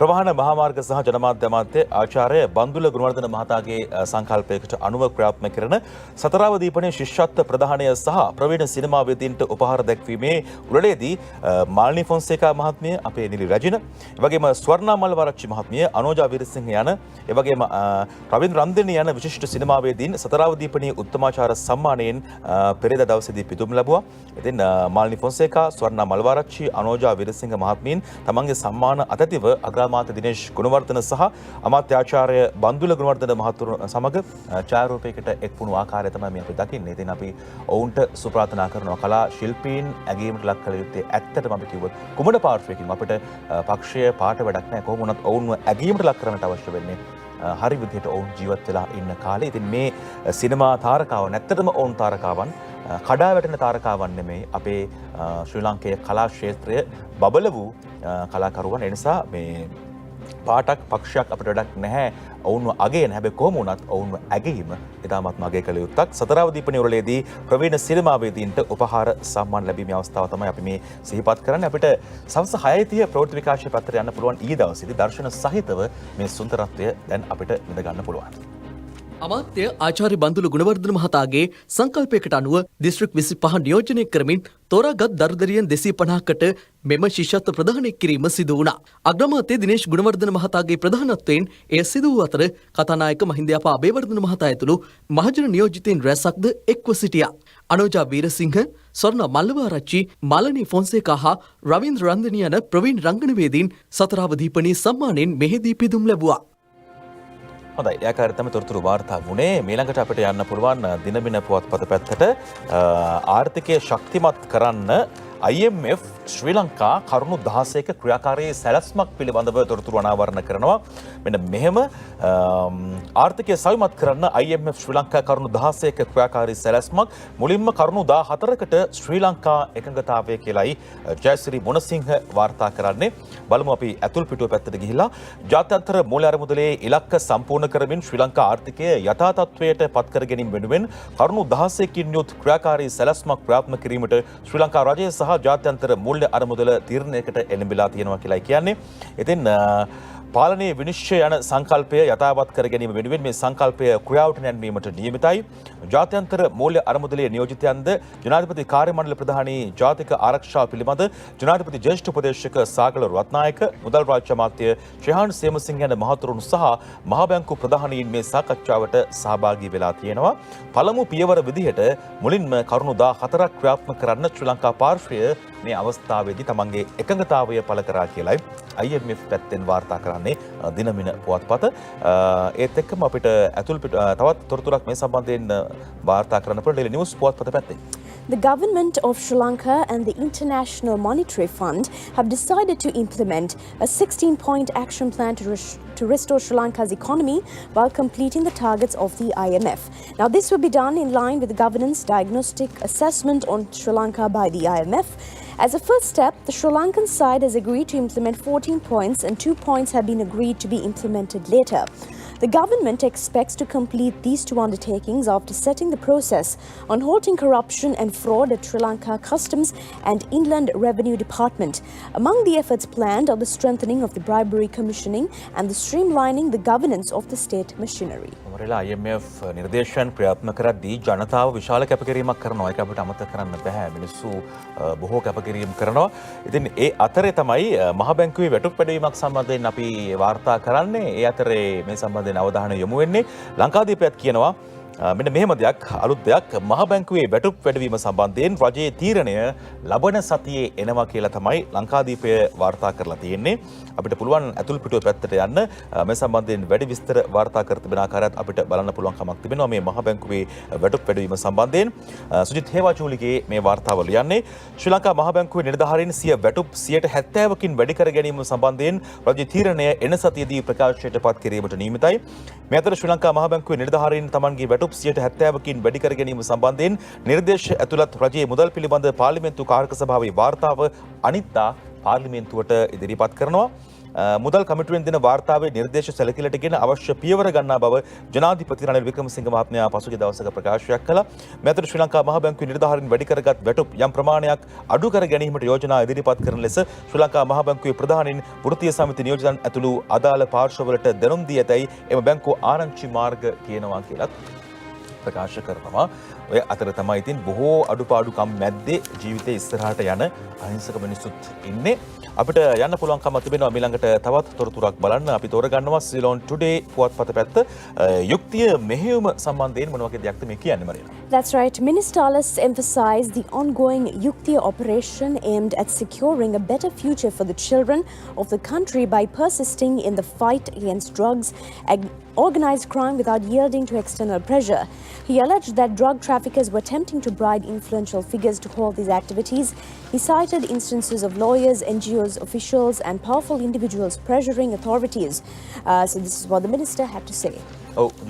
ප්‍රවාහන මහාමාර්ග සහ ජනමාධ්‍ය අමාත්‍ය ආචාර්ය බන්දුල ගුණවර්ධන මහතාගේ සංකල්පයකට අනුව ක්‍රියාත්මක කරන සතරාවදීපනේ ශිෂ්‍යත්ව ප්‍රදානය සහ ප්‍රවීණ සිනමාවේදීන්ට උපහාර දැක්වීමේ උළෙලේදී මාලිනී ෆොන්සේකා මහත්මිය, අපේ නිලි රැජින, එවැගේම ස්වර්ණා මල්වරච්චි මහත්මිය, අනෝජා විරසිංහ යන එවැගේම රවින්ද්‍ර රන්දෙනි යන විශිෂ්ට සිනමාවේදීන් සතරාවදීපනේ උත්තමාචාර සම්මානයෙන් පෙරේද දවසේදී පිදුම් ලැබුවා. ඉතින් මාලිනී ෆොන්සේකා, ස්වර්ණා මල්වරච්චි, අනෝජා විරසිංහ මහත්මීන් තමන්ගේ සම්මාන අතැතිව අග්‍රාමාත්‍ය දිනේෂ් ගුණවර්ධන සහ අමාත්‍ය ආචාර්ය බන්දුල ගුණවර්ධන මහතුරු සමග ඡායාරූපයකට එක්වුණු ආකාරය තමයි මේ අපි දකින්නේ. ඉතින් අපි ඔවුන්ට සුප්‍රාර්ථනා කරනවා. කලා ශිල්පීන් ඇගීමට ලක් කළ යුත්තේ ඇත්තටම අපි කිව්වොත් කුමන පාර්ශ්වයකින් අපිට පක්ෂය පාට වැඩක් නැහැ. කොහොම වුණත් ඔවුන්ව ඇගීමට ලක් කරන්නට අවශ්‍ය වෙන්නේ හරි විදිහට ඔවුන් ජීවත් වෙලා ඉන්න කාලේ. ඉතින් මේ සිනමා තාරකාවන් ඇත්තටම ඔවුන් තාරකාවන් කඩා වැටෙන තාරකාවන් නෙමෙයි. අපේ ශ්‍රී ලාංකේය කලා ක්ෂේත්‍රය බබල වූ කලාකරුවන්. ඒ නිසා මේ පාටක් පක්ෂයක් අපිට වැඩක් නැහැ ඔවුන්ව අගයන. හැබැයි කොහොම වුණත් ඔවුන්ව ඇගීම ඉතාමත්ම අගය කළ යුත්තක්. සතරාවදීපනේ උළෙලේදී ප්‍රවීණ සිනමාවේදීන්ට උපහාර සම්මාන ලැබීමේ අවස්ථාව තමයි අපි මේ සිහිපත් කරන්නේ. අපිට සවස් 6:30 ප්‍රවෘත්ති විකාශය පැත්තට යන්න පුළුවන්. ඊ දවසේදී දර්ශන සහිතව මේ සුන්දරත්වය දැන් අපිට විඳ ගන්න පුළුවන්. අමාත්‍ය ආචාර්ය බන්දුල ගුණවර්ධන මහතාගේ සංකල්පයකට අනුව දිස්ත්‍රික් 25 නියෝජනය කරමින් තෝරාගත් දරුදරියන් 250කට මෙම ශිෂ්‍යත්ව ප්‍රදානය කිරීම සිදු වුණා. අග්‍රාමාත්‍ය දිනේෂ් ගුණවර්ධන මහතාගේ ප්‍රධානත්වයෙන් එය සිදු වූ අතර කතානායක මහින්දයාපා අබේවර්ධන මහතා ඇතුළු මහජන නියෝජිතයින් රැසක්ද එක්ව සිටියා. අනෝජා වීරසිංහ, ස්වර්ණ මල්ලවාරච්චි, මාලනී ෆොන්සේකා හා රවින්ද්‍ර රන්දෙනි යන ප්‍රවීණ රංගනවේදීන් සතරාවදීපනේ සම්මානයෙන් මෙහිදී පිදුම් ලැබුවා. හොඳයි, ඒකාර තමයි තොරතුරු වාර්තා වුණේ. ඊළඟට අපිට යන්න පුළුවන් දිනමින පුවත්පත පැත්තට. ආර්ථිකය ශක්තිමත් කරන්න IMF ශ්‍රී ලංකා කරුණු 16ක ක්‍රියාකාරී සැලැස්මක් පිළිබඳව තොරතුරු අනාවරණ කරනවා. මෙන්න මෙහෙම ආර්ථිකය සවිමත් කරන්න IMF ශ්‍රී ලංකා කරුණු 16ක ක්‍රියාකාරී සැලැස්මක් මුලින්ම කරුණු 14කට ශ්‍රී ලංකා එකඟතාවය කියලායි ජයසිරි මොනසිංහ වාර්තා කරන්නේ. බලමු අපි ඇතුල් පිටුව පැත්තට ගිහිල්ලා ජාත්‍යන්තර මූල්‍ය අරමුදලේ ඉලක්ක සම්පූර්ණ කරමින් ශ්‍රී ලංකා ආර්ථිකය යථා තත්ත්වයට පත් කර ගැනීම වෙනුවෙන් කරුණු 16කින් යුත් ක්‍රියාකාරී සැලැස්මක් ප්‍රාත්මක කිරීමට ශ්‍රී ලංකා රජය සහ සහ ජාත්‍යන්තර මූල්‍ය අරමුදල තීරණයකට එළඹිලා තියෙනවා කියලා කියන්නේ. ඉතින් පාලනයේ විනිශ්චය යන සංකල්පය යථාවත් කර ගැනීම වෙනුවෙන් මේ සංකල්පය ක්‍රියාවට නැන්වීමට නියමිතයි. ජාත්‍යන්තර මූල්‍ය අරමුදලේ නියෝජිතයන්ද ජනාධිපති කාර්ය මණ්ඩල ප්‍රධානී ජාතික ආරක්ෂාව පිළිබඳ ජනාධිපති ජ්‍යෙෂ්ඨ උපදේශක සාගල රත්නායක, මුදල් රාජ්‍ය අමාත්‍ය ශ්‍රේහාන් සේමසිංහ යන මහතුරුන් සහ මහ බැංකු ප්‍රධානීන් මේ සාකච්ඡාවට සහභාගී වෙලා තියෙනවා. පළමු පියවර විදිහට මුලින්ම කරුණු 14ක් ක්‍රියාත්මක කරන්න ශ්‍රී ලංකා පාර්ශ්වය මේ අවස්ථාවේදී තමන්ගේ එකඟතාවය පළ කරා කියලයි IMF පැත්තෙන් වාර්තා කරන්නේ දිනමින පුවත්පත. ඒත් එක්කම අපිට තවත් තොරතුරක් මේ සම්බන්ධයෙන් වාර්තා කරන්න පුළුවන් ඩේලි නිවුස් පුවත්පත පැත්තෙන්. The government of Sri Lanka and the International Monetary Fund have decided to implement a 16-point action plan to restore Sri Lanka's economy while completing the targets of the IMF. Now, this will be done in line with the governance diagnostic assessment on Sri Lanka by the IMF. As a first step, the Sri Lankan side has agreed to implement 14 points and 2 points have been agreed to be implemented later. The government expects to complete these two undertakings after setting the process on halting corruption and fraud at Sri Lanka Customs and Inland Revenue Department. Among the efforts planned are the strengthening of the bribery commissioning and the streamlining the governance of the state machinery. IMF නිර්දේශයන් ක්‍රියාත්මක කරද්දී ජනතාව විශාල කැපකිරීමක් කරනවා. ඒක අපිට අමතක කරන්න බෑ. මිනිස්සු බොහෝ කැපකිරීම් කරනවා. ඉතින් ඒ අතරේ තමයි මහ බැංකුවේ වැටුප් වැඩිවීමක් සම්බන්ධයෙන් අපි වාර්තා කරන්නේ. ඒ අතරේ මේ සම්බන්ධයෙන් අවධානය යොමු වෙන්නේ ලංකාදීපයත් කියනවා මෙන්න මෙහෙම දෙයක් අලුත් දෙයක් මහ බැංකුවේ වැටුප් වැඩිවීම සම්බන්ධයෙන් රජයේ තීරණය ලබන සතියේ එනවා කියලා තමයි ලංකාදීපය වාර්තා කරලා තියෙන්නේ. අපිට පුළුවන් ඇතුල් පිටුව පැත්තට යන්න මේ සම්බන්ධයෙන් වැඩි විස්තර වාර්තා කර තිබෙන ආකාරයත් අපිට බලන්න පුළුවන් කමක් තිබෙනවා මේ මහ බැංකුවේ වැටුප් වැඩිවීම සම්බන්ධයෙන්. සුජිත් හේවාචූලිගේ මේ වාර්තාව ලියන්නේ ශ්‍රී ලංකා මහ බැංකුවේ නිලධාරීන් සිය වැටුප් 70%කින් වැඩි කර ගැනීම සම්බන්ධයෙන් රජයේ තීරණය එන සතියේදී ප්‍රකාශයට පත් කිරීමට නියමිතයි. මේ අතර ශ්‍රී ලංකා මහ බැංකුවේ නිලධාරීන් තමන්ගේ වැටුප් 70%කින් වැඩි කර ගැනීම සම්බන්ධයෙන් නිර්දේශ ඇතුළත් රජයේ මුදල් පිළිබඳ පාර්ලිමේන්තු කාර්ක සභාවේ වාර්තාව අනිත්දා පාර්ලිමේන්තුවට ඉදිරිපත් කරනවා. මුදල් කමිටුවෙන් දෙන වාර්තාවේ නිර්දේශ සැලකිලිටගෙන අවශ්‍ය පියවර ගන්නා බව ජනාධිපති රනිල් වික්‍රමසිංහ මහත්මයා පසුගිය දවසක ප්‍රකාශයක් කළා. මේ අතර ශ්‍රී ලංකා මහ බැංකුවේ නිලධාරීන් වැඩි කරගත් වැටුප් යම් ප්‍රමාණයක් අඩු කර ගැනීමට යෝජනා ඉදිරිපත් කරන ලෙස ශ්‍රී ලංකා මහ බැංකුවේ ප්‍රධානීන් වෘත්තීය සමිති නියෝජිතන් ඇතුළු අදාළ පාර්ශවවලට දැනුම් දී ඇතැයි එම බැංකුව ආරංචි මාර්ග කියනවා කියලත් ප්‍රකාශ කරනවා. ඔය අතර තමයි ඉතින් බොහෝ අඩුපාඩුකම් මැද්දේ ජීවිතේ ඉස්සරහට යන අහිංසක මිනිස්සුත් ඉන්නේ. අපිට යන්න පුළුවන්කම තිබෙනවා ඊළඟට තවත් තොරතුරක් බලන්න. අපි තෝරගන්නවා සිලෝන් ටුඩේ පුවත්පත පැත්ත. යුක්තිය මෙහෙයුම සම්බන්ධයෙන් මොන වගේ දෙයක්ද මේ කියන්නේ මරියන? That's right. Minister Alice emphasised the ongoing Yuktiya operation aimed at securing a better future for the children of the country by persisting in the fight against drugs and organised crime without yielding to external pressure. He alleged that drug traffickers were attempting to bribe influential figures to halt these activities. He cited instances of lawyers, NGOs, officials and powerful individuals pressuring authorities. So this is what the minister had to say.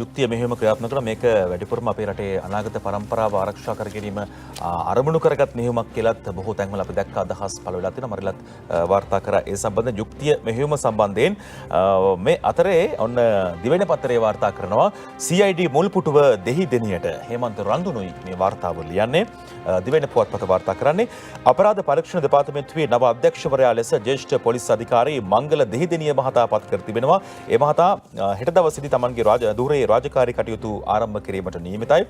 යුක්තිය මෙහෙම ක්‍රියාත්මක කරන මේක වැඩිපුරම අපේ රටේ අනාගත පරම්පරාව ආරක්ෂා කර ගැනීම අරමුණු කරගත් මෙහෙයුමක් කියලාත් බොහෝ තැන්වල අපි දැක්ක අදහස් පළ වෙලා තියෙනවා. මරිලත් වාර්තා කරා ඒ සම්බන්ධයෙන් යුක්තිය මෙහෙයුම සම්බන්ධයෙන් මේ අතරේ ඔන්න දිවෙන පත්‍රයේ වාර්තා කරනවා CID මුල් පුටුව දෙහිදෙනියට හේමන්ත රන්දුනුයි මේ වාර්තාව ලියන්නේ. දිවෙන පුවත්පත වාර්තා කරන්නේ අපරාධ පරීක්ෂණ දෙපාර්තමේන්තුවේ නව අධ්‍යක්ෂවරයා ලෙස ජ්‍යෙෂ්ඨ පොලිස් අධිකාරී මංගල දෙහිදෙනිය මහතා පත් කර තිබෙනවා. ඒ මහතා හෙට දවසේදී තමන්ගේ දුරේ රාජකාරී කටයුතු ආරම්භ කිරීමට නියමිතයි.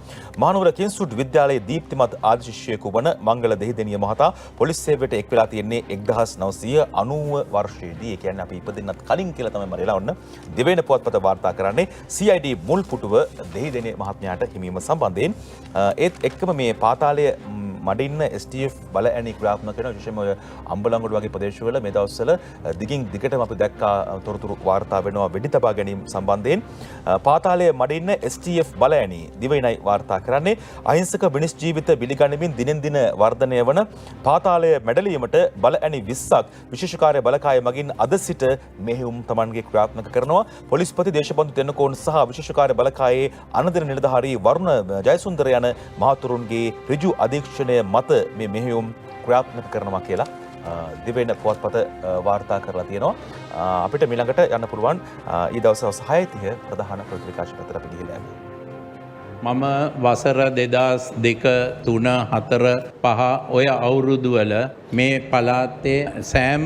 මහනුවර කින්සුඩ් විද්‍යාලයේ දීප්තිමත් ආදි ශිෂ්‍යයෙකු වන මංගල දෙහිදෙනිය මහතා පොලිස් සේවයට එක් වෙලා තියෙන්නේ 1990 වර්ෂයේදී. ඒ කියන්නේ අපි ඉපදෙන්නත් කලින් කියලා තමයි මරලා ඔන්න දෙවෙනි පුවත්පත වාර්තා කරන්නේ CID මුල් පුටුව දෙහිදෙනිය මහත්මයාට හිමීම සම්බන්ධයෙන්. ඒත් එක්කම මේ පාතාලයේ මඩින්න STF බල ඇණි ක්‍රියාත්මක කරන විශේෂයෙන්ම ඔය අම්බලන්ගොඩ වගේ ප්‍රදේශවල මේ දවස්වල දිගින් දිගටම අපි දැක්කා තොරතුරු වාර්තා වෙනවා වෙඩි තබා ගැනීම සම්බන්ධයෙන්. පාතාලයේ මඩින්න STF බල ඇණි දිවයිනයි වාර්තා කරන්නේ අහිංසක මිනිස් ජීවිත බිලිගනිමින් දිනෙන් දින වර්ධනය වන පාතාලය මැඩලීමට බල ඇණි 20ක් විශේෂකාර්ය බලකාය මගින් අද සිට මෙහෙයුම් Tamanගේ ක්‍රියාත්මක කරනවා. පොලිස්පති දේශබන්දු තෙන්නකෝන් සහ විශේෂකාර්ය බලකායේ අනදින නිලධාරී වරුණ ජයසුන්දර යන මහතුරුන්ගේ ඍජු අධීක්ෂණය මත මේ මෙහෙයුම් ක්‍රියාත්මක කරනවා කියලා දිවෙන පුවත්පත වාර්තා කරලා තියෙනවා. අපිට ඊළඟට යන්න පුළුවන් ඊ දවස් 6:30 ප්‍රධාන පත්‍රිකාශ පත්‍ර අපි ගිහිල්ලා යමු. මම වසර 2002 3 4 5 ඔය අවුරුදුවල මේ පළාතේ සෑම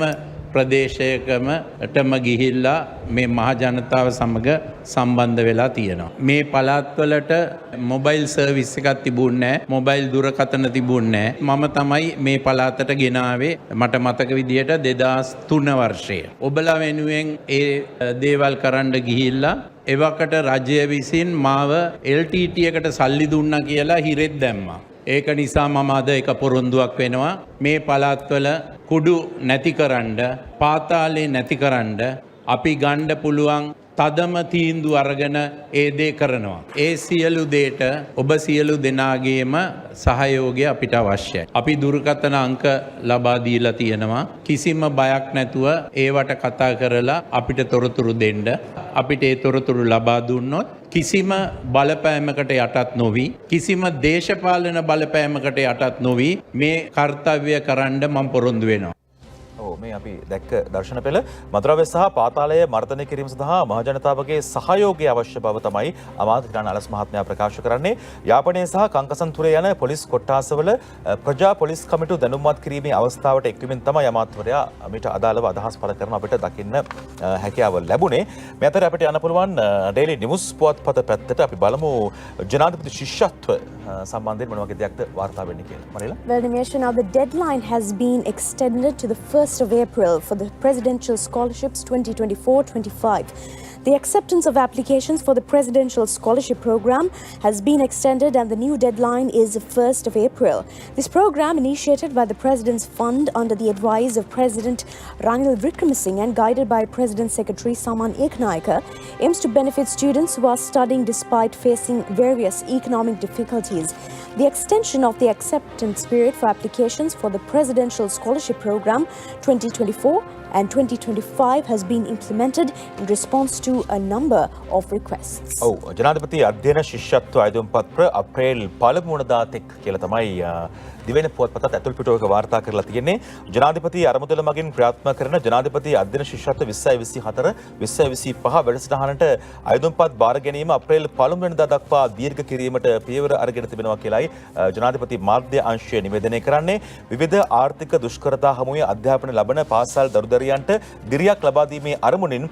ප්‍රදේශයකමටම ගිහිල්ලා මේ මහ ජනතාව සමග සම්බන්ධ වෙලා තියෙනවා. මේ පළාත්වලට මොබයිල් සර්විස් එකක් තිබුණේ නැහැ. මොබයිල් දුරකථන තිබුණේ නැහැ. මම තමයි මේ පළාතට ගෙනාවේ මට මතක විදියට 2003 වර්ෂයේ. ඔබලා වෙනුවෙන් ඒ දේවල් කරන්න ගිහිල්ලා එවකට රජය විසින් මාව LTT එකට සල්ලි දුන්නා කියලා හිරෙත් දැම්මා. ඒක නිසා මම අද එක පොරොන්දුවක් වෙනවා මේ පළාත්වල කුඩු නැතිකරන්න පාතාලේ නැතිකරන්න අපි ගන්න පුළුවන් තදම තීන්දුව අරගෙන ඒ දේ කරනවා. ඒ සියලු දේට ඔබ සියලු දෙනාගේම සහයෝගය අපිට අවශ්‍යයි. අපි දුරකථන අංක ලබා දීලා තියෙනවා. කිසිම බයක් නැතුව ඒවට කතා කරලා අපිට තොරතුරු දෙන්න. අපිට ඒ තොරතුරු ලබා දුන්නොත් කිසිම බලපෑමකට යටත් නොවි කිසිම දේශපාලන බලපෑමකට යටත් නොවි මේ කාර්යය කරන්න මම පොරොන්දු වෙනවා. මේ අපි දැක්ක දර්ශන පෙළ මද්‍රව්‍ය සහ පාතාලය මර්ධනය කිරීම සඳහා මහජනතාවගේ සහයෝගය අවශ්‍ය බව තමයි අමාත්‍ය හිටන් අලස් මහත්මයා ප්‍රකාශ කරන්නේ. යාපනයේ සහ කංකසන්තුරේ යන පොලිස් කොට්ටාසවල ප්‍රජා පොලිස් කමිටු දැනුම්වත් කිරීමේ අවස්ථාවට එක්වීමෙන් තමයි අමාත්‍යවරයා මීට අදාළව අදහස් පළ කරන අපිට දකින්න හැකියාව ලැබුණේ. මේ අතර අපිට යන්න පුළුවන් ඩේලි නිවුස් පුවත්පත පැත්තට අපි බලමු ජනාධිපති ශිෂ්‍යත්ව සම්බන්ධයෙන් මොන වගේ දෙයක්ද වාර්තා වෙන්නේ කියලා. මරිලා. Well, Nimesh, now the deadline has been extended to the 1st of April for the Presidential Scholarships 2024-25. The acceptance of applications for the Presidential Scholarship Program has been extended and the new deadline is the 1st of April. This program, initiated by the President's Fund under the advice of President Ranil Wickremesinghe and guided by President Secretary Saman Eknaika, aims to benefit students who are studying despite facing various economic difficulties. The extension of the acceptance period for applications for the Presidential Scholarship Program 2024 and 2025 has been implemented in response to a number of requests. ජනාධිපති අධ්‍යයන ශිෂ්‍යත්ව අයදුම් පත්‍ර අප්‍රේල් 1 වෙනිදා තෙක් කියලා තමයි දිවෙන පුවත්පතත් ඇතුල් පිටුවක වාර්තා කරලා තියෙන්නේ. ජනාධිපති අරමුදල මගින් ක්‍රියාත්මක කරන ජනාධිපති අධ්‍යයන ශිෂ්‍යත්ව 2024 2025 වැඩසටහනට අයදුම්පත් බාර ගැනීම අප්‍රේල් 1 වෙනිදා දක්වා දීර්ඝ කිරීමට පියවර අරගෙන තිබෙනවා කියලායි ජනාධිපති මාධ්‍ය අංශය නිවේදනය කරන්නේ. විවිධ ආර්ථික දුෂ්කරතා හමුවේ අධ්‍යාපන ලබන පාසල් දරුදරියන්ට දිරියක් ලබා දීමේ අරමුණින්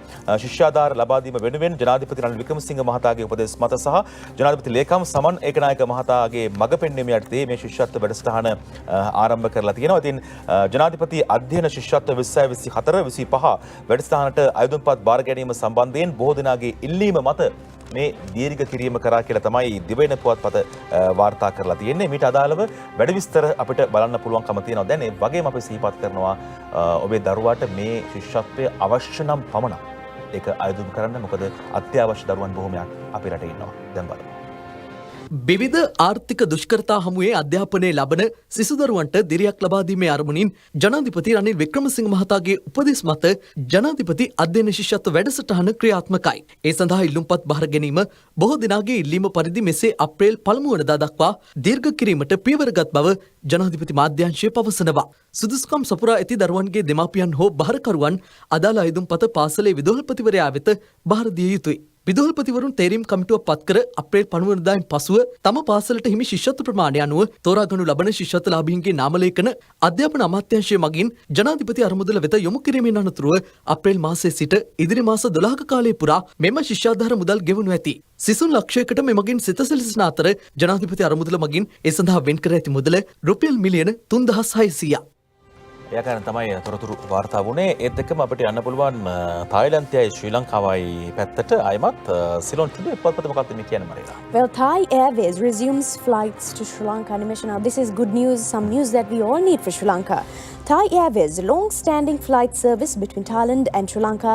ශිෂ්‍යාධාර ලබා දීම වෙනුවෙන් ජනාධිපති රනිල් වික්‍රමසිංහ මහතාගේ උපදෙස් මත සහ ජනාධිපති ලේකම් සමන් ඒකනායක මහතාගේ මඟ පෙන්වීම යටතේ මේ ශිෂ්‍යත්ව වැඩසටහන ආරම්භ කරලා තියෙනවා. ඉතින් ජනාධිපති අධ්‍යයන ශිෂ්‍යත්ව 2024 25 වැඩසටහනට අයදුම්පත් බාර ගැනීම සම්බන්ධයෙන් බොහෝ දෙනාගේ ඉල්ලීම මත මේ දීර්ඝ කිරීම කරා කියලා තමයි දිවෙන පුවත්පත වාර්තා කරලා තියෙන්නේ. මීට අදාළව වැඩි විස්තර අපිට බලන්න පුළුවන්කම තියෙනවා. දැන් ඒ වගේම අපි සිහිපත් කරනවා ඔබේ දරුවාට මේ ශිෂ්‍යත්වය අවශ්‍ය නම් පමණක් ඒක අයදුම් කරන්න. මොකද අත්‍යවශ්‍ය දරුවන් බොහොමයක් අපේ රටේ ඉන්නවා. දැන් බලමු. විවිධ ආර්ථික දුෂ්කරතා හමුවේ අධ්‍යාපනය ලබන සිසු දරුවන්ට දිරියක් ලබා දීමේ අරමුණින් ජනාධිපති රනිල් වික්‍රමසිංහ මහතාගේ උපදෙස් මත ජනාධිපති අධ්‍යයන ශිෂ්‍යත්ව වැඩසටහන ක්‍රියාත්මකයි. ඒ සඳහා ඉල්ලුම්පත් බාර ගැනීම බොහෝ දෙනාගේ ඉල්ලීම පරිදි මෙසේ අප්‍රේල් 1 වෙනිදා දක්වා දීර්ඝ කිරීමට පියවරගත් බව ජනාධිපති මාධ්‍යාංශය පවසනවා. සුදුසුකම් සපුරා ඇති දරුවන්ගේ දෙමාපියන් හෝ බාරකරුවන් අදාළ අයදුම්පත පාසලේ විදුහල්පතිවරයා වෙත බාර දිය යුතුයි. විදුහල්පතිවරුන් තේරීම් කමිටුවක් පත් කර අප්‍රේල් 5 වෙනිදායින් පසුව තම පාසලට හිමි ශිෂ්‍යත්ව ප්‍රමාණය අනුව තෝරාගනු ලබන ශිෂ්‍යත්වලාභීන්ගේ නාමලේඛන අධ්‍යාපන අමාත්‍යාංශය මගින් ජනාධිපති අරමුදල වෙත යොමු කිරීමෙන් අනතුරුව අප්‍රේල් මාසයේ සිට ඉදිරි මාස 12ක කාලය පුරා මෙම ශිෂ්‍යාධාර මුදල් ගෙවනු ඇති. සිසුන් ලක්ෂයකට මෙමගින් සිත සැලසෙන අතර ජනාධිපති අරමුදල මගින් ඒ සඳහා වෙන් කර ඇති මුදල රුපියල් මිලියන 3600ක්. ඒකන තමයි තොරතුරු වාර්තා වුණේ. ඒත් එක්කම අපිට යන්න පුළුවන් තායිලන්තයයි ශ්‍රී ලංකාවයි පැත්තට අයමත් සිලොන් තිබේ පුවත්පත මොකක්ද මේ කියන්නේ මරිලා? Well, Thai Airways resumes flights to Sri Lanka. Animation. Now, this is good news, some news that we all need for Sri Lanka. Thai Airways, long-standing flight service between Thailand and Sri Lanka,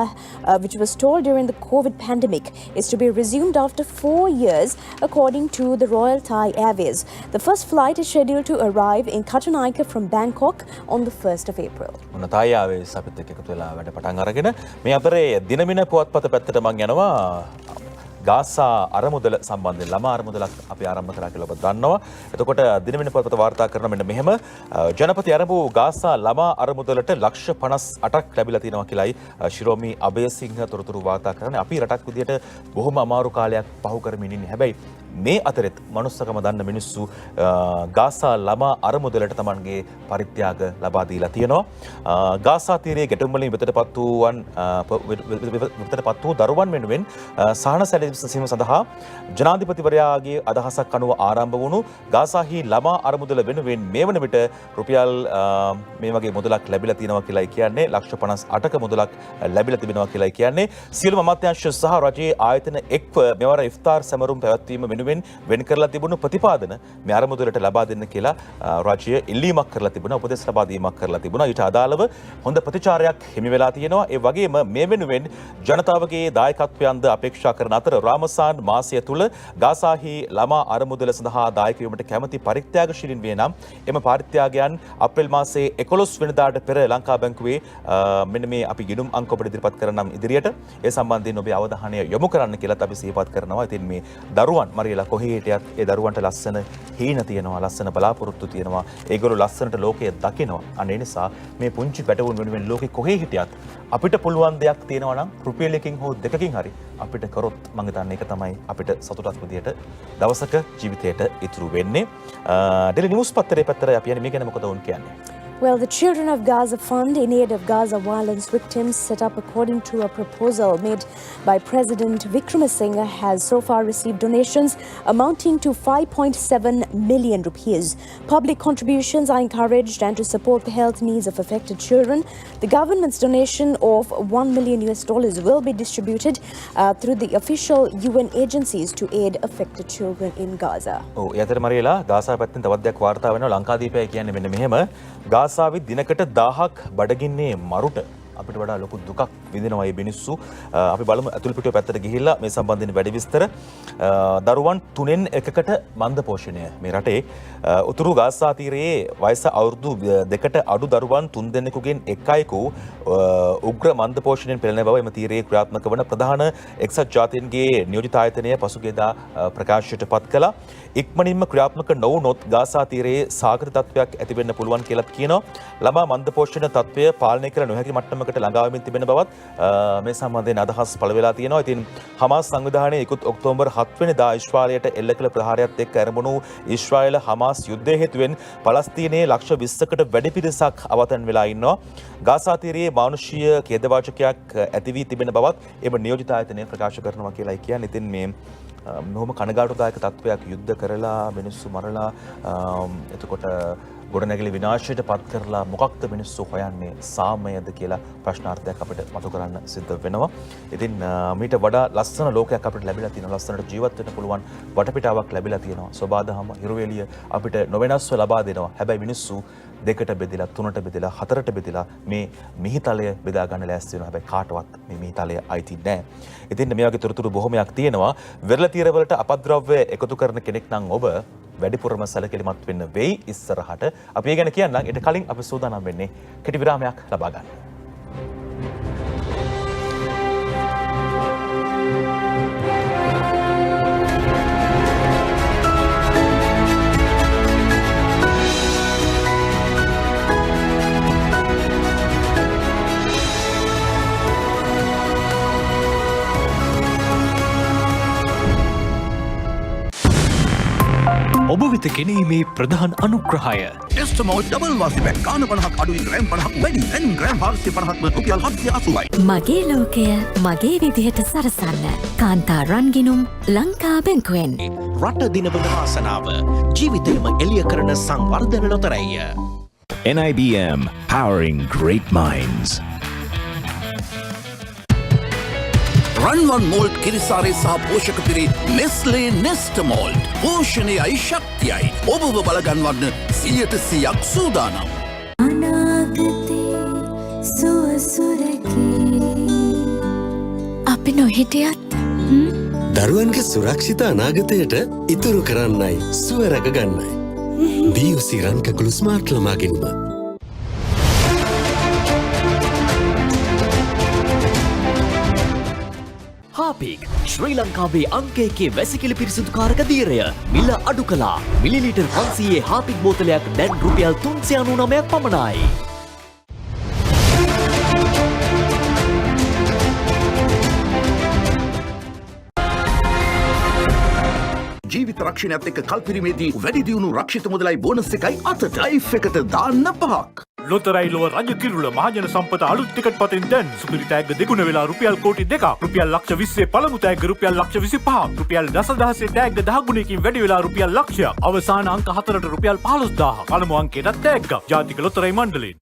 which was stalled during the COVID pandemic, is to be resumed after 4 years, according to the Royal Thai Airways. The first flight is scheduled to arrive in Katunayake from Bangkok on the 1st of April. මොන Thai Airways අපිත් එක්ක එකතු වෙලා වැඩ පටන් අරගෙන මේ අතරේ දිනමින පුවත්පත පැත්තට මම යනවා. ගාසා අරමුදල සම්බන්ධයෙන් ළමා අරමුදලක් අපි ආරම්භ කරා කියලා ඔබ දන්නවා. එතකොට දිනමින පුවත්පත වාර්තා කරන මෙන්න මෙහෙම ජනපති ආරම්භ ගාසා ළමා අරමුදලට ලක්ෂ 58ක් ලැබිලා තියෙනවා කියලායි ශිරෝමි අබේසිංහ තොරතුරු වාර්තා කරන්නේ. අපි රටක් විදියට බොහොම අමාරු කාලයක් පහු කරමින් ඉන්නේ. හැබැයි මේ අතරෙත් මනුස්සකම දන්න මිනිස්සු ගාසා ළමා අරමුදලට තමන්ගේ පරිත්‍යාග ලබා දීලා තියෙනවා. ගාසා තීරයේ ගැටුම් වලින් විතරපත් වූ දරුවන් වෙනුවෙන් සහන සැලසීම සඳහා ජනාධිපතිවරයාගේ අදහසක් අනුව ආරම්භ වුණු ගාසාහි ළමා අරමුදල වෙනුවෙන් මේ වන විට රුපියල් මේ වගේ මුදලක් ලැබිලා තියෙනවා කියලායි කියන්නේ. ලක්ෂ 58ක මුදලක් ලැබිලා තිබෙනවා කියලායි කියන්නේ. සියලුම අමාත්‍යාංශ සහ රජයේ ආයතන එක්ව මෙවර ඉෆ්තාර් සැමරුම් පැවැත්වීම වෙනුවෙන් වෙන් කරලා තිබුණු ප්‍රතිපාදන මේ අරමුදලට ලබා දෙන්න කියලා රජය ඉල්ලීමක් කරලා තිබුණා. උපදෙස් ලබා දීමක් කරලා තිබුණා. ඊට අදාළව හොඳ ප්‍රතිචාරයක් හිමි වෙලා තියෙනවා. ඒ වගේම මේ වෙනුවෙන් ජනතාවගේ දායකත්වයන්ද අපේක්ෂා කරන අතර රාමසාන් මාසය තුල ගාසාහි ළමා අරමුදල සඳහා දායක වීමට කැමැති පරිත්‍යාගශීලීන් වේ නම් එම පරිත්‍යාගයන් අප්‍රේල් මාසයේ 11 වෙනිදාට පෙර ලංකා බැංකුවේ මෙන්න මේ අපි ගිණුම් අංක ඔබට ඉදිරිපත් කරනම් ඉදිරියට ඒ සම්බන්ධයෙන් ඔබේ අවධානය යොමු කරන්න කියලාත් අපි සිහිපත් කරනවා. ඉතින් මේ දරුවන් මරියලා කොහේ හිටියත් ඒ දරුවන්ට ලස්සන හීන තියෙනවා, ලස්සන බලාපොරොත්තු තියෙනවා. ඒගොල්ලෝ ලස්සනට ලෝකය දකිනවා. අන්න ඒ නිසා මේ පුංචි පැටවුන් වෙනුවෙන් ලෝකෙ කොහේ හිටියත් අපිට පුළුවන් දෙයක් තියෙනවා නම් රුපියලකින් හෝ දෙකකින් හරි අපිට කරොත් මම හිතන්නේ ඒක තමයි අපිට සතුටක් විදියට දවසක ජීවිතයට ඉතුරු වෙන්නේ. ඩෙලි නිවුස් පත්තරේ පැත්තට අපි යන්නේ මේ ගැන මොකද වුන් කියන්නේ? Well, the Children of Gaza Fund in aid of Gaza violence victims set up according to a proposal made by President Wickremesinghe has so far received donations amounting to 5.7 million rupees. Public contributions are encouraged and to support the health needs of affected children, the government's donation of $1 million will be distributed through the official UN agencies to aid affected children in Gaza. ඔව් යතර මරියලා Gaza පැත්තෙන් තවත් දෙයක් වාර්තා වෙනවා. ලංකාදීපය කියන්නේ මෙන්න මෙහෙම ගාසාවේ දිනකට 1000ක් බඩගින්නේ මරුට අපිට වඩා ලොකු දුකක් විඳිනවා මේ මිනිස්සු. අපි බලමු අතුල්පිටිය පැත්තට ගිහිල්ලා මේ සම්බන්ධයෙන් වැඩි විස්තර. දරුවන් 3න් 1කට මන්ද පෝෂණය මේ රටේ උතුරු ගාසා තීරයේ වයස අවුරුදු 2කට අඩු දරුවන් 3 දෙනෙකුගෙන් 1 උග්‍ර මන්ද පෝෂණයෙන් පෙළෙන බව එම තීරයේ ක්‍රියාත්මක වන ප්‍රධාන එක්සත් ජාතීන්ගේ නියෝජිත ආයතනය පසුගියදා ප්‍රකාශයට පත් කළා. ඉක්මනින්ම ක්‍රියාත්මක නොවුනොත් ගාසා තීරයේ සාගත තත්ත්වයක් ඇති වෙන්න පුළුවන් කියලා කියනවා. ළමා මන්ද පෝෂණ තත්ත්වය පාලනය කර නොහැකි මට්ටමකට ළඟා වෙමින් තිබෙන බවත් මේ සම්බන්ධයෙන් අදහස් පළ වෙලා තියෙනවා. ඉතින් හමාස් සංවිධානයේ ඉකුත් ඔක්තෝබර් 7 වෙනිදා ඊශ්‍රායලයට එල්ල කළ ප්‍රහාරයත් එක්ක ආරම්භ වූ ඊශ්‍රායල හමාස් යුද්ධය හේතුවෙන් පලස්තීනයේ ලක්ෂ 20කට වැඩි පිරිසක් අවතන් වෙලා ඉන්නවා. ගාසා තීරයේ මානුෂීය ඛේදවාචකයක් ඇති වී තිබෙන බවත් එම නියෝජිත ආයතනය ප්‍රකාශ කරනවා කියලා කියන්නේ. ඉතින් මේ බොහොම කනගාටුදායක තත්ත්වයක් යුද්ධ කරලා මිනිස්සු මරලා එතකොට ගොඩනැගිලි විනාශයට පත් කරලා මොකක්ද මිනිස්සු හොයන්නේ සාමයද කියලා ප්‍රශ්නාර්ථයක් අපිට මතු කරන්න සිද්ධ වෙනවා. ඉතින් මීට වඩා ලස්සන ලෝකයක් අපිට ලැබිලා තියෙනවා. ලස්සනට ජීවත් වෙන්න පුළුවන් වටපිටාවක් ලැබිලා තියෙනවා. සෝබාදහම හිරුවෙලිය අපිට නොවෙනස්ව ලබා දෙනවා. හැබැයි මිනිස්සු 2ට බෙදලා 3ට බෙදලා 4ට බෙදලා මේ මිහිතලය බෙදා ගන්න ලෑස්ති වෙනවා. හැබැයි කාටවත් මේ මිහිතලය අයිති නැහැ. ඉතින් මේ වගේ තොරතුරු බොහොමයක් තියෙනවා. වෙරළ තීරවලට අපද්‍රව්‍ය එකතු කරන කෙනෙක් නම් ඔබ වැඩිපුරම සැලකිලිමත් වෙන්න වෙයි ඉස්සරහට. අපි ඒ ගැන කියන්නම්. ඊට කලින් අපි සූදානම් වෙන්නේ කෙටි විරාමයක් ලබා ගන්න. ඔබ වෙත ගෙනීමේ ප්‍රධාන අනුග්‍රහය ටෙස්ටමෝල් ඩබල් වාසිපැක් ගාන 50ක් අඩුයි ග්‍රෑම් 50ක් වැඩි දැන් ග්‍රෑම් 450ක් රුපියල් 780යි. මගේ ලෝකය මගේ විදිහට සරසන්න කාන්තා රන්ගිනුම් ලංකා බැංකුවෙන්. රට දිනවල වාසනාව ජීවිතයම එළිය කරන සංවර්ධන ලොතරැය. NIBM powering great minds. රන්වන් මෝල්ට් කිරිසාරේ සහ පෝෂක පිරි නෙස්ලේ නෙස්ටමෝල්ට් පෝෂණයයි ශක්තියයි ඔබව බලගන්වන්න 100% සූදානම්. අනාගතේ සුවසුරකී අපි නොහිටියත් දරුවන්ගේ සුරක්ෂිත අනාගතයට ඉතුරු කරන්නයි සුවරැක ගන්නයි. බියුසි රන්කකුළු ස්මාර්ට් ළමාගෙන්ම හාපික් ශ්‍රී ලංකාවේ අංක 1 වැසිකිලි පිරිසිදුකාරක දීරය මිල අඩු කළා. මිලිලීටර් 500 හාපික් බෝතලයක් දැන් රුපියල් 399ක් පමණයි. චරිත රක්ෂණයත් එක්ක කල්පිරීමේදී වැඩි දියුණු රක්ෂිත මුදලයි බෝනස් එකයි අතට ලයිෆ් එකට දාන්න 5ක්. ලොතරැයි ලොව රජ කිරුළ මහජන සම්පත අලුත් ටිකට් පතෙන් දැන් සුපිරි තෑග්ග දෙගුණ වෙලා රුපියල් කෝටි 2ක්, රුපියල් ලක්ෂ 20 පළමු තෑග්ග රුපියල් ලක්ෂ 25ක්, රුපියල් දසදහසේ තෑග්ග 10 ගුණයකින් වැඩි වෙලා රුපියල් ලක්ෂයක්, අවසාන අංක 4ට රුපියල් 15000ක්, පළමු අංකයටත් තෑග්ගක්. ජාතික ලොතරැයි මණ්ඩලයෙන්.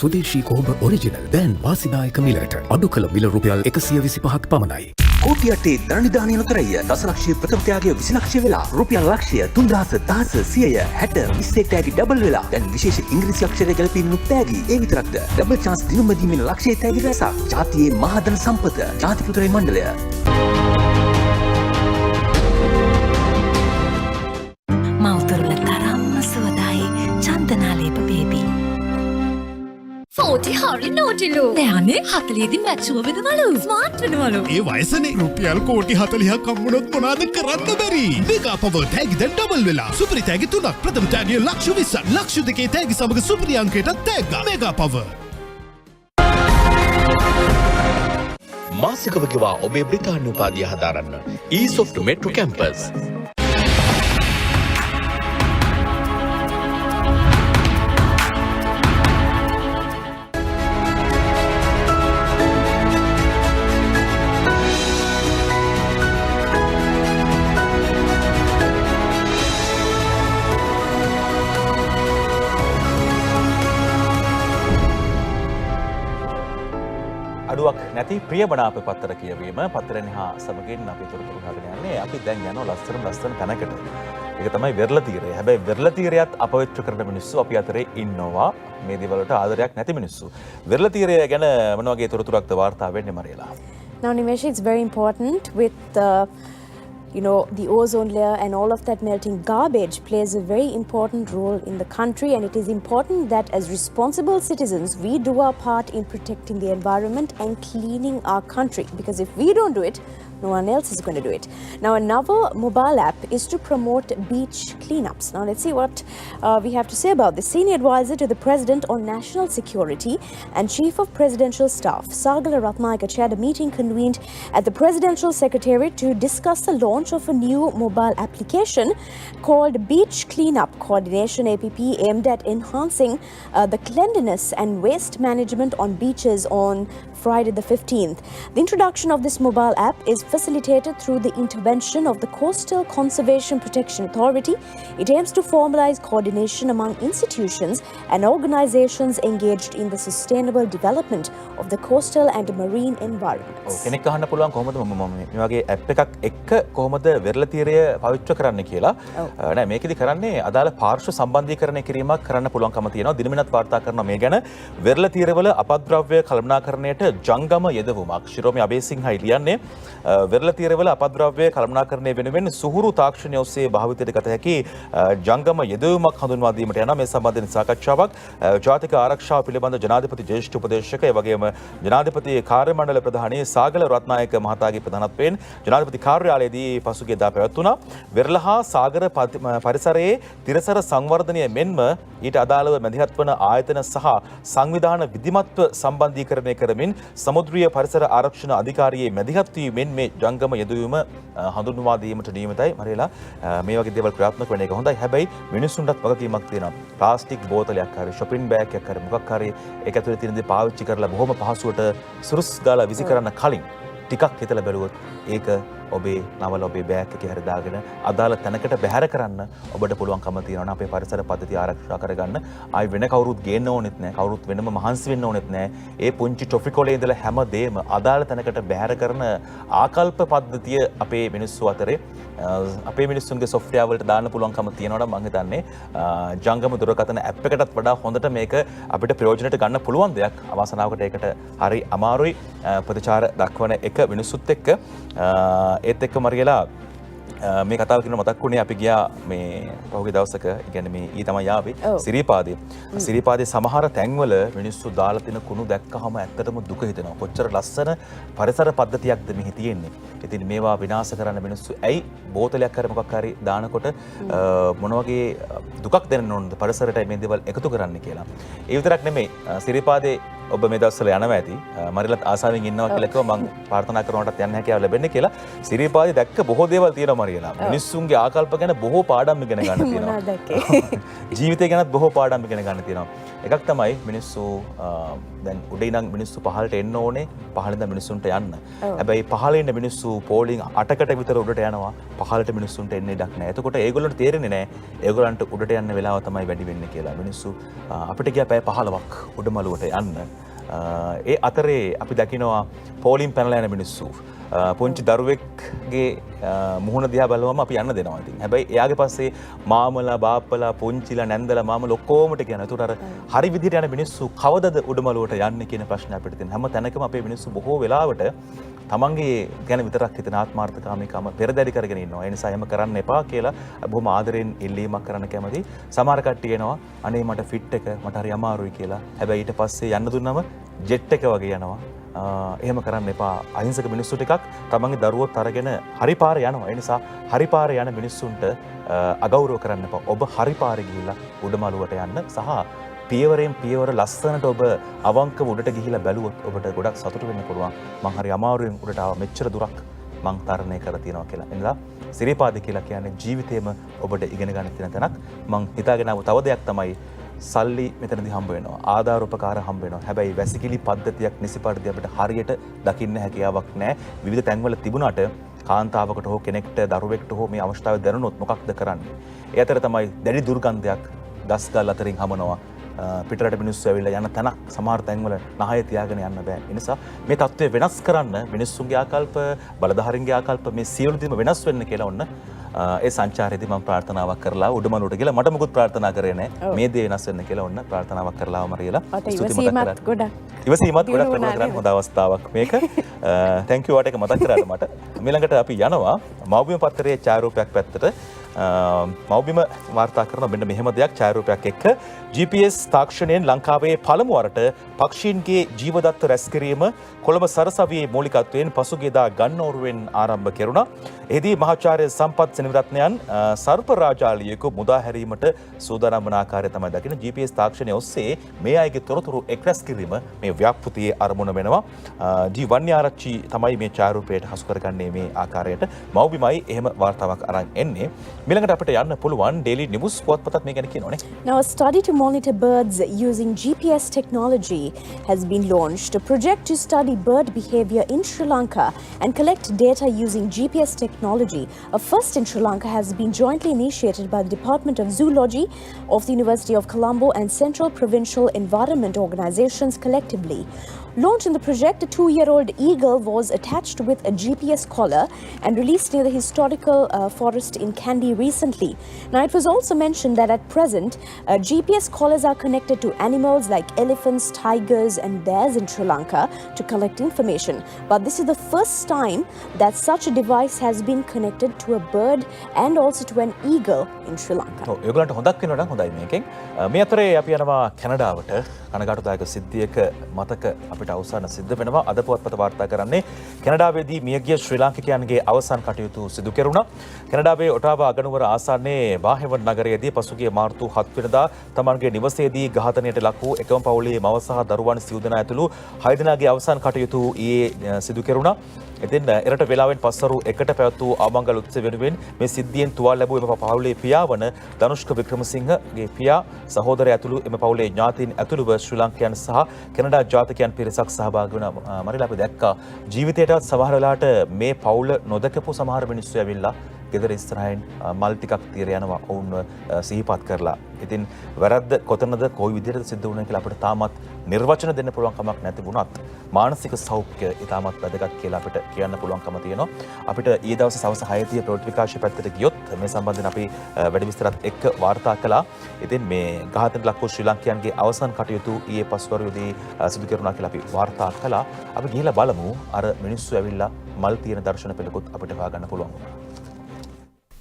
සුදේශී කොහොඹ ඔරිජිනල් දැන් වාසිදායක මිලට අඩු කළ මිල රුපියල් 125ක් පමණයි. කෝටි 8 දරණිදානය ලොතරැය දසලක්ෂය ප්‍රථම ත්‍යාගය 20 ලක්ෂය වෙලා රුපියල් ලක්ෂය 3000 1000 100 60 20 තෑගි ඩබල් වෙලා දැන් විශේෂ ඉංග්‍රීසි අක්ෂර ගැලපීමේ තෑගි ඒ විතරක්ද ඩබල් chance දිනුම දීමේ ලක්ෂය තෑගි රැසක් ජාතියේ මහදන සම්පත ජාතික ලොතරැයි මණ්ඩලය. මව්තුරුල තරම්ම සුවදායි චන්දනාලේප බේබි 40 හරි නෝටිලු නෑනේ 40දී මැචුව වෙනවලු ස්මාර්ට් වෙනවලු ඒ වයසනේ රුපියල් කෝටි 40ක් හම්බුනොත් මොනවද කරන්න බැරි මෙගා පවර් තෑගි දැන් ඩබල් වෙලා සුපිරි තෑගි 3ක් ප්‍රථම තෑගිය ලක්ෂ 20ක් ලක්ෂ 2 තෑගි සමග සුපිරි අංකයටත් තෑග්ගා මෙගා පවර් මාසිකව ගෙවා ඔබේ බ්‍රිතාන්‍ය උපාධිය හදාරන්න E-Soft Metro Campus අඩුවක් නැති ප්‍රියමනාප පත්තර කියවීම පත්තරෙන් හා සමගින් අපි තොරතුරු හොයාගෙන යන්නේ. අපි දැන් යනවා ලස්සන තැනකට. ඒක තමයි වෙරළ තීරය. හැබැයි වෙරළ තීරයත් අපවිත්‍ර කරන මිනිස්සු අපි අතරේ ඉන්නවා. මේ දේවල් වලට ආදරයක් නැති මිනිස්සු. වෙරළ තීරය ගැන මොන වගේ තොරතුරක්ද වාර්තා වෙන්නේ මරියලා? Now, Nimesh, it's very important with the ozone layer and all of that melting garbage plays a very important role in the country, and it is important that as responsible citizens we do our part in protecting the environment and cleaning our country, because if we don't do it, no one else is going to do it. Now, another mobile app is to promote beach cleanups. Now, let's see what we have to say about this. Senior advisor to the President on National Security and Chief of Presidential Staff, Sagala Ratnayaka, chaired a meeting convened at the Presidential Secretariat to discuss the launch of a new mobile application called Beach Cleanup Coordination APP, aimed at enhancing the cleanliness and waste management on beaches on Friday the 15th. The introduction of this mobile app is facilitated through the intervention of the Coastal Conservation Protection Authority. It aims to formalize coordination among institutions and organizations engaged in the sustainable development of the coastal and marine environments. කෙනෙක් අහන්න පුළුවන් කොහොමද මම මේ වගේ app එකක් එක්ක කොහොමද වෙරළ තීරය පාවිච්චි කරන්න කියලා. නෑ මේකෙදි කරන්නේ අදාළ පාර්ශ්ව සම්බන්ධීකරණය කිරීමක් කරන්න පුළුවන්කම තියෙනවා. දිනමිනත් වාර්තා කරනවා මේ ගැන වෙරළ තීරවල අපද්‍රව්‍ය කළමනාකරණයට ජංගම යෙදවීමක්. ශිරෝමි අබේසිංහයි ලියන්නේ වෙරළ තීරවල අපද්‍රව්‍ය කළමනාකරණය වෙනුවෙන් සුහුරු තාක්ෂණය ඔස්සේ භාවිතයට ගත හැකි ජංගම යෙදවීමක් හඳුන්වා දීමට යන මේ සම්බන්ධයෙන් සාකච්ඡාවක් ජාතික ආරක්ෂාව පිළිබඳ ජනාධිපති ජ්‍යෙෂ්ඨ උපදේශක ඒ වගේම ජනාධිපති කාර්ය මණ්ඩල ප්‍රධානී සාගල රත්නායක මහතාගේ ප්‍රධානත්වයෙන් ජනාධිපති කාර්යාලයේදී පසුගියදා පැවැත්වුණා. වෙරළ හා සාගර පරිසරයේ තිරසර සංවර්ධනය මෙන්ම ඊට අදාළව මැදිහත් වන ආයතන සහ සංවිධාන විධිමත්ව සම්බන්ධීකරණය කරමින් සමුද්‍රීය පරිසර ආරක්ෂණ අධිකාරියේ මැදිහත් වීමෙන් මේ ජංගම යෙදවීම හඳුන්වා දීමට නියමිතයි. මරේලා මේ වගේ දේවල් ක්‍රියාත්මක වෙන එක හොඳයි. හැබැයි මිනිස්සුන්ටත් වගකීමක් තියෙනවා. ප්ලාස්ටික් බෝතලයක් හරි shopping bag එකක් හරි මොකක් හරි ඒක ඇතුලේ තියෙන දේ පාවිච්චි කරලා බොහොම පහසුවට සුරුස් ගාලා විසි කරන්න කලින් ටිකක් හිතලා බැලුවොත් ඒක ඔබේ නවල ඔබේ බෑග් එකේ හරි දාගෙන අදාළ තැනකට බැහැර කරන්න ඔබට පුළුවන්කම තියෙනවා. අපේ පරිසර පද්ධතිය ආරක්ෂා කරගන්න. ආයි වෙන කවුරුත් ගේන්න ඕනෙත් නැහැ. කවුරුත් වෙනම මහන්සි වෙන්න ඕනෙත් නැහැ. ඒ පුංචි ටොෆි කොලේ ඉඳලා හැමදේම අදාළ තැනකට බැහැර කරන ආකල්ප පද්ධතිය අපේ මිනිස්සු අතරේ අපේ මිනිස්සුන්ගේ software වලට දාන්න පුළුවන්කම තියෙනවා නම් මම හිතන්නේ ජංගම දුරකථන app එකටත් වඩා හොඳට මේක අපිට ප්‍රයෝජනට ගන්න පුළුවන් දෙයක්. අවසනාවකට ඒකට හරි අමාරුයි ප්‍රතිචාර දක්වන එක මිනිස්සුත් එක්ක ඒත් එක්ක මරියලා මේ කතාව කියන මතක් වුණේ අපි ගියා මේ පහුගිය දවසක කියන්නේ මේ ඊ තමයි ආවේ සිරිපාදේ සමහර තැන්වල මිනිස්සු දාලා තියෙන කුණු දැක්කහම ඇත්තටම දුක හිතෙනවා. කොච්චර ලස්සන පරිසර පද්ධතියක්ද මෙහි තියෙන්නේ. ඉතින් මේවා විනාශ කරන්න මිනිස්සු ඇයි බෝතලයක් හරි මොකක් හරි දානකොට මොන වගේ දුකක් දෙන්න ඕනද පරිසරයට මේ දේවල් එකතු කරන්න කියලා. ඒ විතරක් නෙමෙයි සිරිපාදේ ඔබ මේ දවස්වල යනවා ඇති. මරිලත් ආසාවෙන් ඉන්නවා කියලා කිව්වා මම ප්‍රාර්ථනා කරනකොටත් යන්න හැකියාව ලැබෙන්නේ කියලා. සිරිපාදේ දැක්ක බොහෝ දේවල් තියෙනවා මරියලා. මිනිස්සුන්ගේ ආකල්ප ගැන බොහෝ පාඩම් ඉගෙන ගන්න තියෙනවා. ජීවිතය ගැනත් බොහෝ පාඩම් ඉගෙන ගන්න තියෙනවා. එකක් තමයි මිනිස්සු දැන් උඩේ ඉඳන් මිනිස්සු පහළට එන්න ඕනේ. පහළින් ඉඳන් මිනිස්සුන්ට යන්න. හැබැයි පහළේ ඉන්න මිනිස්සු පෝලිං 8කට විතර උඩට යනවා. පහළට මිනිස්සුන්ට එන්න ඉඩක් නැහැ. එතකොට ඒගොල්ලන්ට තේරෙන්නේ නැහැ. ඒගොල්ලන්ට උඩට යන්න වෙලාව තමයි වැඩි වෙන්නේ කියලා. මිනිස්සු අපිට ගියා පැය 15ක් උඩමළුවට යන්න. ඒ අතරේ අපි දකිනවා පෝලිම් පැනලා යන මිනිස්සු. පුංචි දරුවෙක්ගේ මුහුණ දිහා බලවම අපි යන්න දෙනවා ඉතින්. හැබැයි එයාගේ පස්සේ මාමලා බාප්පලා පුංචිලා නැන්දලා මාමලා ඔක්කොම ටික යනවා. ඒතර අර හරි විදිහට යන මිනිස්සු කවදද උඩමළුවට යන්නේ කියන ප්‍රශ්නේ අපිට තියෙන. හැම තැනකම අපේ මිනිස්සු බොහෝ වෙලාවට තමන්ගේ ගැන විතරක් හිතන ආත්මාර්ථකාමීකම පෙරදැරි කරගෙන ඉන්නවා. ඒ නිසා එහෙම කරන්න එපා කියලා බොහොම ආදරෙන් ඉල්ලීමක් කරන්න කැමතියි. සමහර කට්ටිය එනවා අනේ මට ෆිට් එක මට හරි අමාරුයි කියලා. හැබැයි ඊට පස්සේ යන්න දුන්නම ජෙට් එක වගේ යනවා. එහෙම කරන්න එපා. අහිංසක මිනිස්සු ටිකක් තමන්ගේ දරුවොත් අරගෙන හරි පාරේ යනවා. ඒ නිසා හරි පාරේ යන මිනිස්සුන්ට අගෞරව කරන්න එපා. ඔබ හරි පාරේ ගිහිල්ලා උඩමළුවට යන්න සහ පියවරෙන් පියවර ලස්සනට ඔබ අවංකව උඩට ගිහිලා බැලුවොත් ඔබට ගොඩක් සතුටු වෙන්න පුළුවන්. මං හරි අමාරුවෙන් උඩට ආවා මෙච්චර දුරක් මං තරණය කරලා තියෙනවා කියලා. එනිසා සිරිපාද කියලා කියන්නේ ජීවිතේම ඔබට ඉගෙන ගන්න තියෙන තැනක්. මං හිතාගෙන ආව තව දෙයක් තමයි සල්ලි මෙතනදී හම්බ වෙනවා. ආධාර උපකාර හම්බ වෙනවා. හැබැයි වැසිකිලි පද්ධතියක් නිසිපරිදි අපිට හරියට දකින්න හැකියාවක් නැහැ. විවිධ තැන්වල තිබුණාට කාන්තාවකට හෝ කෙනෙක්ට දරුවෙක්ට හෝ මේ අවස්ථාවේ දැනුනොත් මොකක්ද කරන්නේ? ඒ අතර තමයි දැඩි දුර්ගන්ධයක් ගස්ගල් අතරින් හමනවා. පිටරට මිනිස්සු ඇවිල්ලා යන තැනක් සමහර තැන්වල නහය තියාගෙන යන්න බෑ. ඒ නිසා මේ තත්ත්වය වෙනස් කරන්න මිනිස්සුන්ගේ ආකල්ප, බලධාරීන්ගේ ආකල්ප මේ සියලු දේම වෙනස් වෙන්න කියලා ඔන්න ඒ සංචාරයේදී මම ප්‍රාර්ථනාවක් කරලා උඩමළුවට ගිහලා මට මොකුත් ප්‍රාර්ථනා කරේ නැහැ. මේ දේ වෙනස් වෙන්න කියලා ඔන්න ප්‍රාර්ථනාවක් කරලා මරියලා. ඉවසීමත් ගොඩක්. ඉවසීමත් ගොඩක් කරන්න හොඳ අවස්ථාවක් මේක. thank you වට එක මතක් කරාට මට. ඊළඟට අපි යනවා මව්බිම පත්තරයේ ඡායාරූපයක් පැත්තට. මව්බිම වාර්තා කරන මෙන්න මෙහෙම දෙයක් ඡායාරූපයක් එක්ක GPS තාක්ෂණයෙන් ලංකාවේ පළමු වරට පක්ෂීන්ගේ ජීවදත්ත රැස්කිරීම කොළඹ සරසවියේ මූලිකත්වයෙන් පසුගියදා ගන්නෝරුවෙන් ආරම්භ කෙරුණා. එහිදී මහාචාර්ය සම්පත් සෙනවිරත්නයන් සර්ප රාජාලියෙකු මුදා හැරීමට සූදානම් වන ආකාරය තමයි දකින. GPS තාක්ෂණය ඔස්සේ මේ අයගේ තොරතුරු එක්රැස් කිරීම මේ ව්‍යාපෘතියේ අරමුණ වෙනවා. ජී වන්‍යාරච්චි තමයි මේ ඡායාරූපයට හසු කරගන්නේ මේ ආකාරයට. මව්බිමයි එහෙම වාර්තාවක් අරන් එන්නේ. මිලඟට අපිට යන්න පුළුවන් ඩේලි නිවුස් පුවත්පතත් මේ ගැන කියනෝනේ. Now a study to monitor birds using GPS technology has been launched. A project to study bird behavior in Sri Lanka and collect data using GPS technology, a first in Sri Lanka, has been jointly initiated by the Department of Zoology of the University of Colombo and Central Provincial Environment Organizations collectively. Launched in the project, a 2-year-old eagle was attached with a GPS collar and released near the historical forest in Kandy recently. Now, it was also mentioned that at present, GPS collars are connected to animals like elephants, tigers and bears in Sri Lanka to collect information. But this is the first time that such a device has been connected to a bird and also to an eagle in Sri Lanka. ඒගොල්ලන්ට හොඳක් වෙනවා නම් හොඳයි මේකෙන්. මේ අතරේ අපි යනවා කැනඩාවට. කනගාටුදායක සිද්ධියක මතක අපිට අවසාන සිද්ධ වෙනවා. අද පුවත්පත වාර්තා කරන්නේ කැනඩාවේදී මියගිය ශ්‍රී ලාංකිකයන්ගේ අවසන් කටයුතු සිදු කෙරුණා. කැනඩාවේ ඔටාවා අගනුවර ආසන්නයේ බාහෙවන් නගරයේදී පසුගිය මාර්තු 7 වෙනිදා තමන්ගේ නිවසේදී ඝාතනයට ලක් වූ එකම පවුලේ මව සහ දරුවන් සිව් දෙනා ඇතුළු 6 දෙනාගේ අවසන් කටයුතු ඊයේ සිදු කෙරුණා. ඉතින් එරට වෙලාවෙන් පස්වරු එකට පැවැත් වූ ආමංගල උත්සව වෙනුවෙන් මේ සිද්ධියෙන් තුවාල ලැබූ එම පවුලේ පියාවන ධනුෂ්ක වික්‍රමසිංහගේ පියා සහෝදරය ඇතුළු එම පවුලේ ඥාතීන් ඇතුළුව ශ්‍රී ලංකයන් සහ කැනඩා ජාතිකයන් පිරිසක් සහභාගී වුණ මරිලා අපි දැක්කා ජීවිතයටත් සමහර වෙලාවට මේ පවුල නොදකපු සමහර මිනිස්සු ඇවිල්ලා ගෙදර ඉස්සරහින් මල් ටිකක් තියර යනවා ඔවුන්ව සිහිපත් කරලා. ඉතින් වැරද්ද කොතනද කොයි විදිහටද සිද්ධ වුණේ කියලා අපිට තාමත් නිර්වචන දෙන්න පුළුවන් කමක් නැති වුණත් මානසික සෞඛ්‍ය ඉතාමත් වැදගත් කියලා අපිට කියන්න පුළුවන්කම තියෙනවා. අපිට ඊයේ දවසේ සවස් 6:30 ප්‍රවෘත්ති විකාශය පැත්තට ගියොත් මේ සම්බන්ධයෙන් අපි වැඩි විස්තරات එක්ක වාර්තා කළා. ඉතින් මේ ඝාතනයට ලක් වූ ශ්‍රී ලාංකිකයන්ගේ අවසන් කටයුතු ඊයේ පස්වරුවේදී සිදු කෙරුණා කියලා අපි වාර්තා කළා. අපි ගිහිල්ලා බලමු අර මිනිස්සු ඇවිල්ලා මල් තියෙන දර්ශන පෙළකුත් අපිට හොයාගන්න පුළුවන් වුණා.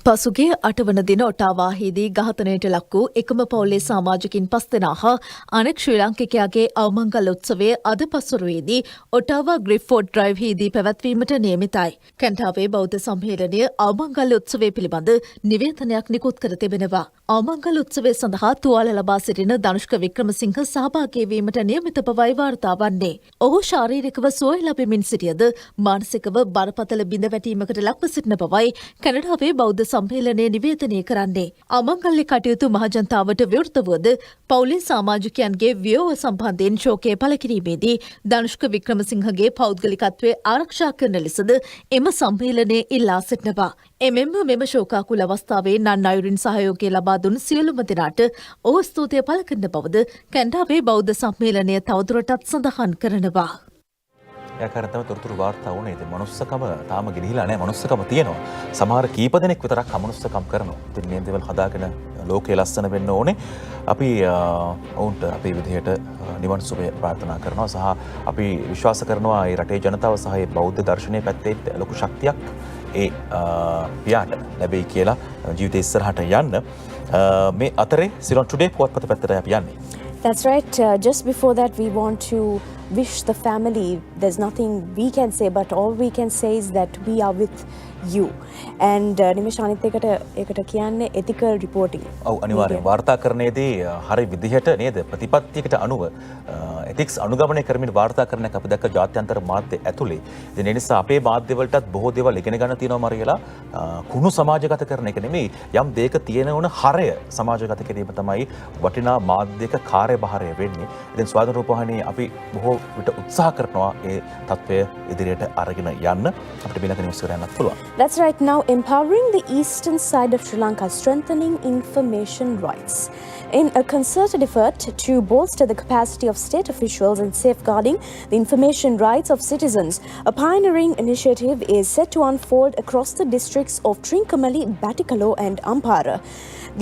පසුගිය 8 වන දින ඔටාවාහිදී ඝාතනයට ලක් වූ එකම පවුලේ සමාජිකින් 5 දෙනා හා අනෙක් ශ්‍රී ලාංකිකයාගේ අවමංගල උත්සවය අද පසුරුවේදී ඔටාවා ග්‍රිෆ්ෆෝඩ් ඩ්‍රයිව්හිදී පැවැත්වීමට නියමිතයි. කැන්ටාවේ බෞද්ධ සම්මේලනය අවමංගල උත්සවය පිළිබඳ නිවේදනයක් නිකුත් කර තිබෙනවා. අවමංගල උත්සවය සඳහා තුවාල ලබා සිටින ධනුෂ්ක වික්‍රමසිංහ සහභාගී වීමට නියමිත බවයි වාර්තා වන්නේ. ඔහු ශාරීරිකව සුවය ලබමින් සිටියද මානසිකව බරපතල බිඳවැටීමකට ලක්ව සිටින බවයි කැනඩාවේ බෞද්ධ සම්මේලනය නිවේදනය කරන්නේ. අවමංගල්‍ය කටයුතු මහජනතාවට විවෘතවද පවුලේ සමාජිකයන්ගේ ව්‍යෝහ සම්බන්ධයෙන් ශෝකය පළ කිරීමේදී ධනුෂ්ක වික්‍රමසිංහගේ පෞද්ගලිකත්වය ආරක්ෂා කරන ලෙසද එම සම්මේලනය ඉල්ලා සිටිනවා. එමෙන්ම මෙම ශෝකාකුල අවස්ථාවේ නන් අයුරින් සහයෝගය ලබා දුන් සියලුම දෙනාට ඔහු ස්තුතිය පළ කරන බවද කැනඩාවේ බෞද්ධ සම්මේලනය තවදුරටත් සඳහන් කරනවා. ඒකරතම තොරතුරු වාර්තා වුණේ ඉතින් මනුස්සකම තාම ගිලිහිලා නැහැ. මනුස්සකම තියෙනවා. සමහර කීප දෙනෙක් විතරක් අමනුස්සකම් කරනවා. ඉතින් මේ දේවල් හදාගෙන ලෝකේ ලස්සන වෙන්න ඕනේ. අපි ඔවුන්ට අපේ විදිහට නිවන් සුවය ප්‍රාර්ථනා කරනවා සහ අපි විශ්වාස කරනවා මේ රටේ ජනතාව සහ මේ බෞද්ධ දර්ශනයේ පැත්තේ ලොකු ශක්තියක් ඒ පියාට ලැබෙයි කියලා ජීවිතේ ඉස්සරහට යන්න මේ අතරේ සිරොන් ටුඩේ පුවත්පත පැත්තට අපි යන්නේ. That's right. Just before that, we want to wish the family. There's nothing we can say, but all we can say is that we are with you. And Nimesh අනිත් එකට කියන්නේ ethical reporting. ඔව් අනිවාර්යෙන් වාර්තාකරණයේදී හරි විදිහට නේද ප්‍රතිපත්තියකට අනුව ethics අනුගමනය කරමින් වාර්තාකරණයක් අපි දැක්ක ජාත්‍යන්තර මාධ්‍ය ඇතුලේ. ඉතින් ඒ නිසා අපේ මාධ්‍ය වලටත් බොහෝ දේවල් ඉගෙන ගන්න තියෙනවා මරියලා. කුණු සමාජගත කරන එක නෙමෙයි යම් දෙයක තියෙන ඕන හරය සමාජගත කිරීම තමයි වටිනා මාධ්‍යක කාර්යභාරය වෙන්නේ. ඉතින් ස්වාධීන රූපවාහිනිය අපි බොහෝ විට උත්සාහ කරනවා ඒ තත්ත්වය ඉදිරියට අරගෙන යන්න. අපිට බිලක නිවස් කරන්නත් පුළුවන්. That's right. Now empowering the eastern side of Sri Lanka, strengthening information rights. In a concerted effort to bolster the capacity of state officials in safeguarding the information rights of citizens, a pioneering initiative is set to unfold across the districts of Trincomalee, Batticaloa and Ampara.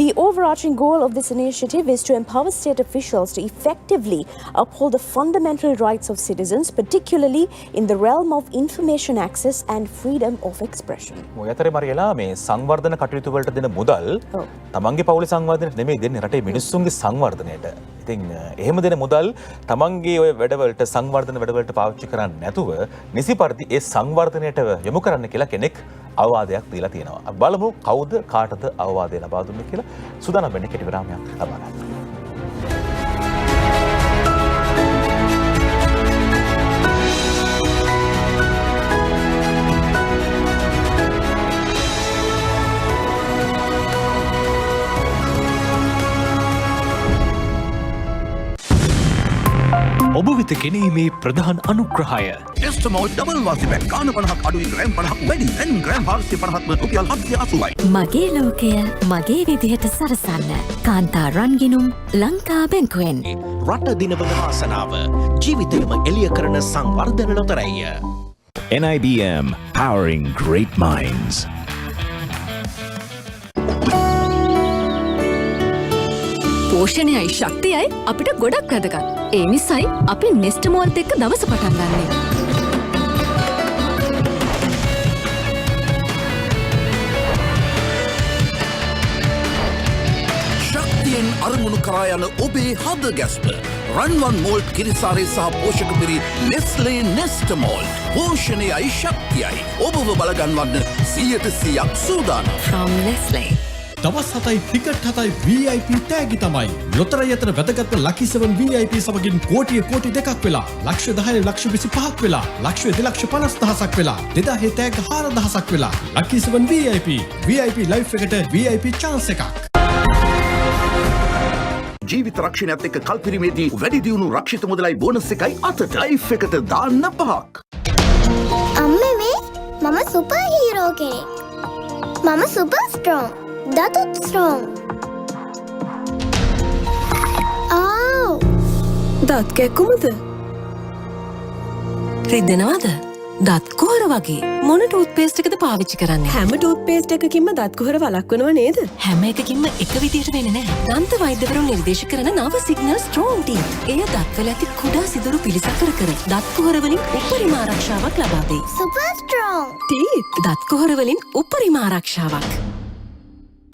The overarching goal of this initiative is to empower state officials to effectively uphold the fundamental rights of citizens, particularly in the realm of information access and freedom of expression. මොයතරේ මරියලා මේ සංවර්ධන කටයුතු වලට දෙන මුදල් තමන්ගේ පවුලේ සංවර්ධනයට නෙමෙයි දෙන්නේ රටේ මිනිස්සුන්ගේ සංවර්ධනයට. ඉතින් එහෙම දෙන මුදල් තමන්ගේ ඔය වැඩවලට සංවර්ධන වැඩවලට පාවිච්චි කරන්නේ නැතුව නිසි පරිදි ඒ සංවර්ධනයට යොමු කරන්න කියලා කෙනෙක් අවවාදයක් දීලා තියෙනවා. අපි බලමු කවුද කාටද අවවාදය ලබා දුන්නේ කියලා. සූදානම් වෙන්න කෙටි විරාමයක් ලබා ගන්න. ඔබ වෙත ගෙනීමේ ප්‍රධාන අනුග්‍රහය එස්ටමෝල් ඩබල් වාසිපැක් කාන 50ක් අඩුයි ග්‍රෑම් 50ක් වැඩි දැන් ග්‍රෑම් 450ක් රුපියල් 780යි. මගේ ලෝකය මගේ විදිහට සරසන්න කාන්තා රන්ගිනුම් ලංකා බැංකුවෙන්. රට දිනවල වාසනාව ජීවිතයම එළිය කරන සංවර්ධන ලොතරැය. NIBM powering great minds. පෝෂණයයි ශක්තියයි අපිට ගොඩක් වැදගත්. ඒ නිසායි අපි නෙස්ටමෝල්ත් එක්ක දවස පටන් ගන්නෙ. ශක්තියෙන් අරමුණු කරා යන ඔබේ හද ගැස්ම රන්වන් මෝල්ට් කිරිසාරේ සහ පෝෂක පිරි නෙස්ලේ නෙස්ටමෝල්ට් පෝෂණයයි ශක්තියයි ඔබව බලගන්වන්න 100% සූදානම්. From Nestle. දවස් 7යි ටිකට් 7යි VIP තෑගි තමයි. ලොතරැයි අතර වැදගත්ම ලකි 7 VIP සමගින් කෝටි දෙකක් වෙලා, ලක්ෂ 10 ලක්ෂ 25ක් වෙලා, ලක්ෂ 2,50,000ක් වෙලා, 2000 තෑග 4,000ක් වෙලා. ලකි 7 VIP ලයිෆ් එකට VIP chance එකක්. ජීවිත රක්ෂණයත් එක්ක කල්පිරීමේදී වැඩි දියුණු රක්ෂිත මුදලයි බෝනස් එකයි අතට ලයිෆ් එකට දාන්න 5ක්. අම්මේ මේ මම සුපර් හීරෝ කෙනෙක්. මම super strong. That's strong. Ow! දත් කැක්කුමද? රිදෙනවද? දත් කොහර වගේ. මොන ටූත්පේස්ට් එකද පාවිච්චි කරන්නේ? හැම ටූත්පේස්ට් එකකින්ම දත් කොහර වළක්වනව නේද? හැම එකකින්ම එක විදියට වෙන්නේ නැහැ. දන්ත වෛද්‍යවරුන් නිර්දේශ කරන නව සිග්නල් ස්ට්‍රෝං ටීත්. එය දත්වල ඇති කුඩා සිදුරු පිළිසකර කර දත් කොහර වලින් උපරිම ආරක්ෂාවක් ලබා දෙයි. Super strong. ටීත් දත් කොහර වලින් උපරිම ආරක්ෂාවක්.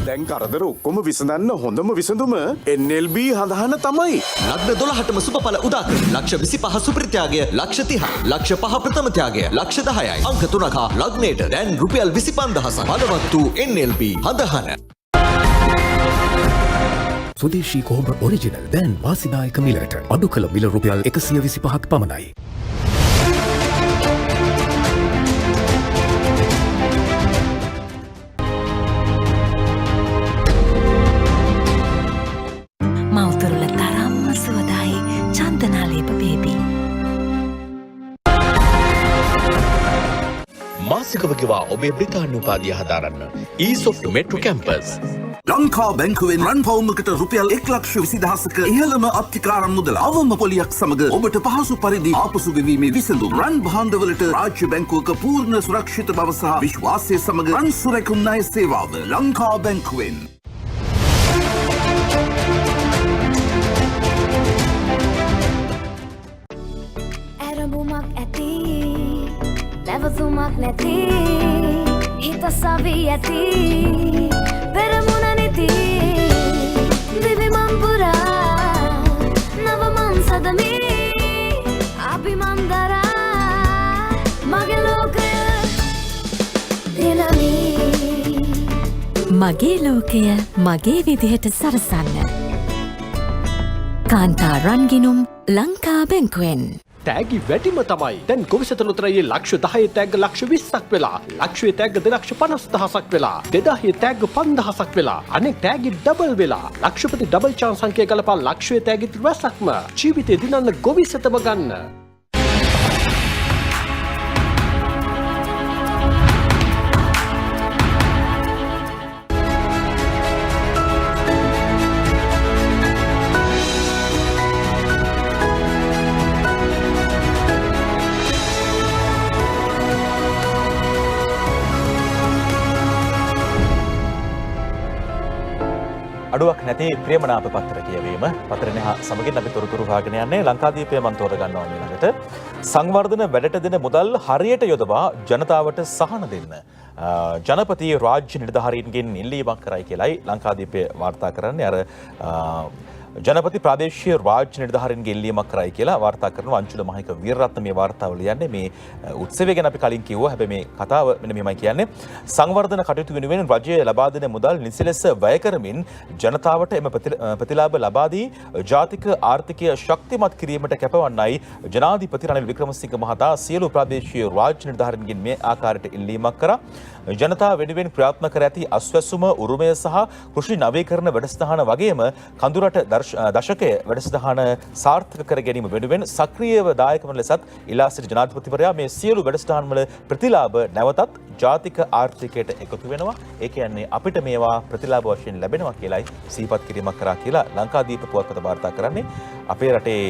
දැන් කරදර ඔක්කොම විසඳන්න හොඳම විසඳුම NLB හඳහන තමයි. ලග්න 12ටම සුපඵල උදාකර ලක්ෂ 25 සුප්‍රත්‍යාගය ලක්ෂ 30 ලක්ෂ 5 ප්‍රථම ත්‍යාගය ලක්ෂ 10යි අංක 3ක ලග්නයට දැන් රුපියල් 25000 බලවත් වූ NLB හඳහන. සුදේශී කොහොඹ ඔරිජිනල් දැන් වාසිදායක මිලට අඩු කළ මිල රුපියල් 125ක් පමණයි. මව්තුරුල තරම්ම සුවදායි චන්දනාලේප බේබි. මාසිකව ගෙවා ඔබේ බ්‍රිතාන්‍ය උපාධිය හදාරන්න ඊසොෆ්ට් මෙට්‍රෝ කැම්පස්. ලංකා බැංකුවෙන් රන් පවුමකට රුපියල් 1,20,000ක ඉහළම අත්තිකාරම් මුදල අවම පොලියක් සමග ඔබට පහසු පරිදි ආපසු ගෙවීමේ විසඳුම්. රන් භාණ්ඩවලට රාජ්‍ය බැංකුවක පූර්ණ සුරක්ෂිත බව සහ විශ්වාසය සමග රන් සුරැකුම් ණය සේවාව ලංකා බැංකුවෙන්. ඇරඹුමක් ඇති නැවතුමක් නැති හිත සවි ඇති පෙරමුණ නිති දිවිමන් පුරා නවමන් සදමි අභිමන්දරා මගේ ලෝකය දිනමි මගේ ලෝකය මගේ විදිහට සරසන්න. කාන්තා රන්ගිනුම් ලංකා බැංකුවෙන්. තෑගි වැඩිම තමයි. දැන් ගොවිසතලොතරයේ ලක්ෂ 10 තෑග්ග ලක්ෂ 20ක් වෙලා. ලක්ෂයේ තෑග්ග 2,50,000ක් වෙලා. 2000 තෑග්ග 5,000ක් වෙලා. අනෙක් තෑගි ඩබල් වෙලා. ලක්ෂපති ඩබල් chance අංකය ගලපා ලක්ෂයේ තෑගි 30ක්ම. ජීවිතේ දිනන්න ගොවිසතම ගන්න. අඩුවක් නැති ප්‍රියමනාප පත්‍ර කියවීම පත්‍ර එහා සමගින් අපි තොරතුරු හොයාගෙන යන්නේ ලංකාදීපය මන් තෝරගන්නවා ඊළඟට සංවර්ධන වැඩට දෙන මුදල් හරියට යොදවා ජනතාවට සහන දෙන්න ජනපති රාජ්‍ය නිලධාරීන්ගෙන් ඉල්ලීමක් කරයි කියලායි ලංකාදීපය වාර්තා කරන්නේ අර ජනපති ප්‍රාදේශීය රාජ්‍ය නිලධාරීන්ගේ ඉල්ලීමක් කරයි කියලා වාර්තා කරන අංචුල මහික වීරරත්න මේ වාර්තාව ලියන්නේ මේ උත්සවය ගැන අපි කලින් කිව්වා හැබැයි මේ කතාව මෙන්න මෙහෙමයි කියන්නේ සංවර්ධන කටයුතු වෙනුවෙන් රජය ලබා දෙන මුදල් නිසි ලෙස වැය කරමින් ජනතාවට එම ප්‍රතිලාභ ලබා දී ජාතික ආර්ථිකය ශක්තිමත් කිරීමට කැපවන්නයි ජනාධිපති රනිල් වික්‍රමසිංහ මහතා සියලු ප්‍රාදේශීය රාජ්‍ය නිලධාරීන්ගෙන් මේ ආකාරයට ඉල්ලීමක් කරා ජනතාව වෙනුවෙන් ක්‍රියාත්මක කර ඇති අස්වැසුම උරුමය සහ කෘෂි නවීකරණ වැඩසටහන වගේම කඳුරට දශකය වැඩසටහන සාර්ථක කර ගැනීම වෙනුවෙන් සක්‍රියව දායක වන ලෙසත් ඉල්ලා සිටි ජනාධිපතිවරයා මේ සියලු වැඩසටහන්වල ප්‍රතිලාභ නැවතත් ජාතික ආර්ථිකයට එකතු වෙනවා. ඒ කියන්නේ අපිට මේවා ප්‍රතිලාභ වශයෙන් ලැබෙනවා කියලායි සිහිපත් කිරීමක් කරා කියලා ලංකාදීප පුවත්පත වාර්තා කරන්නේ. අපේ රටේ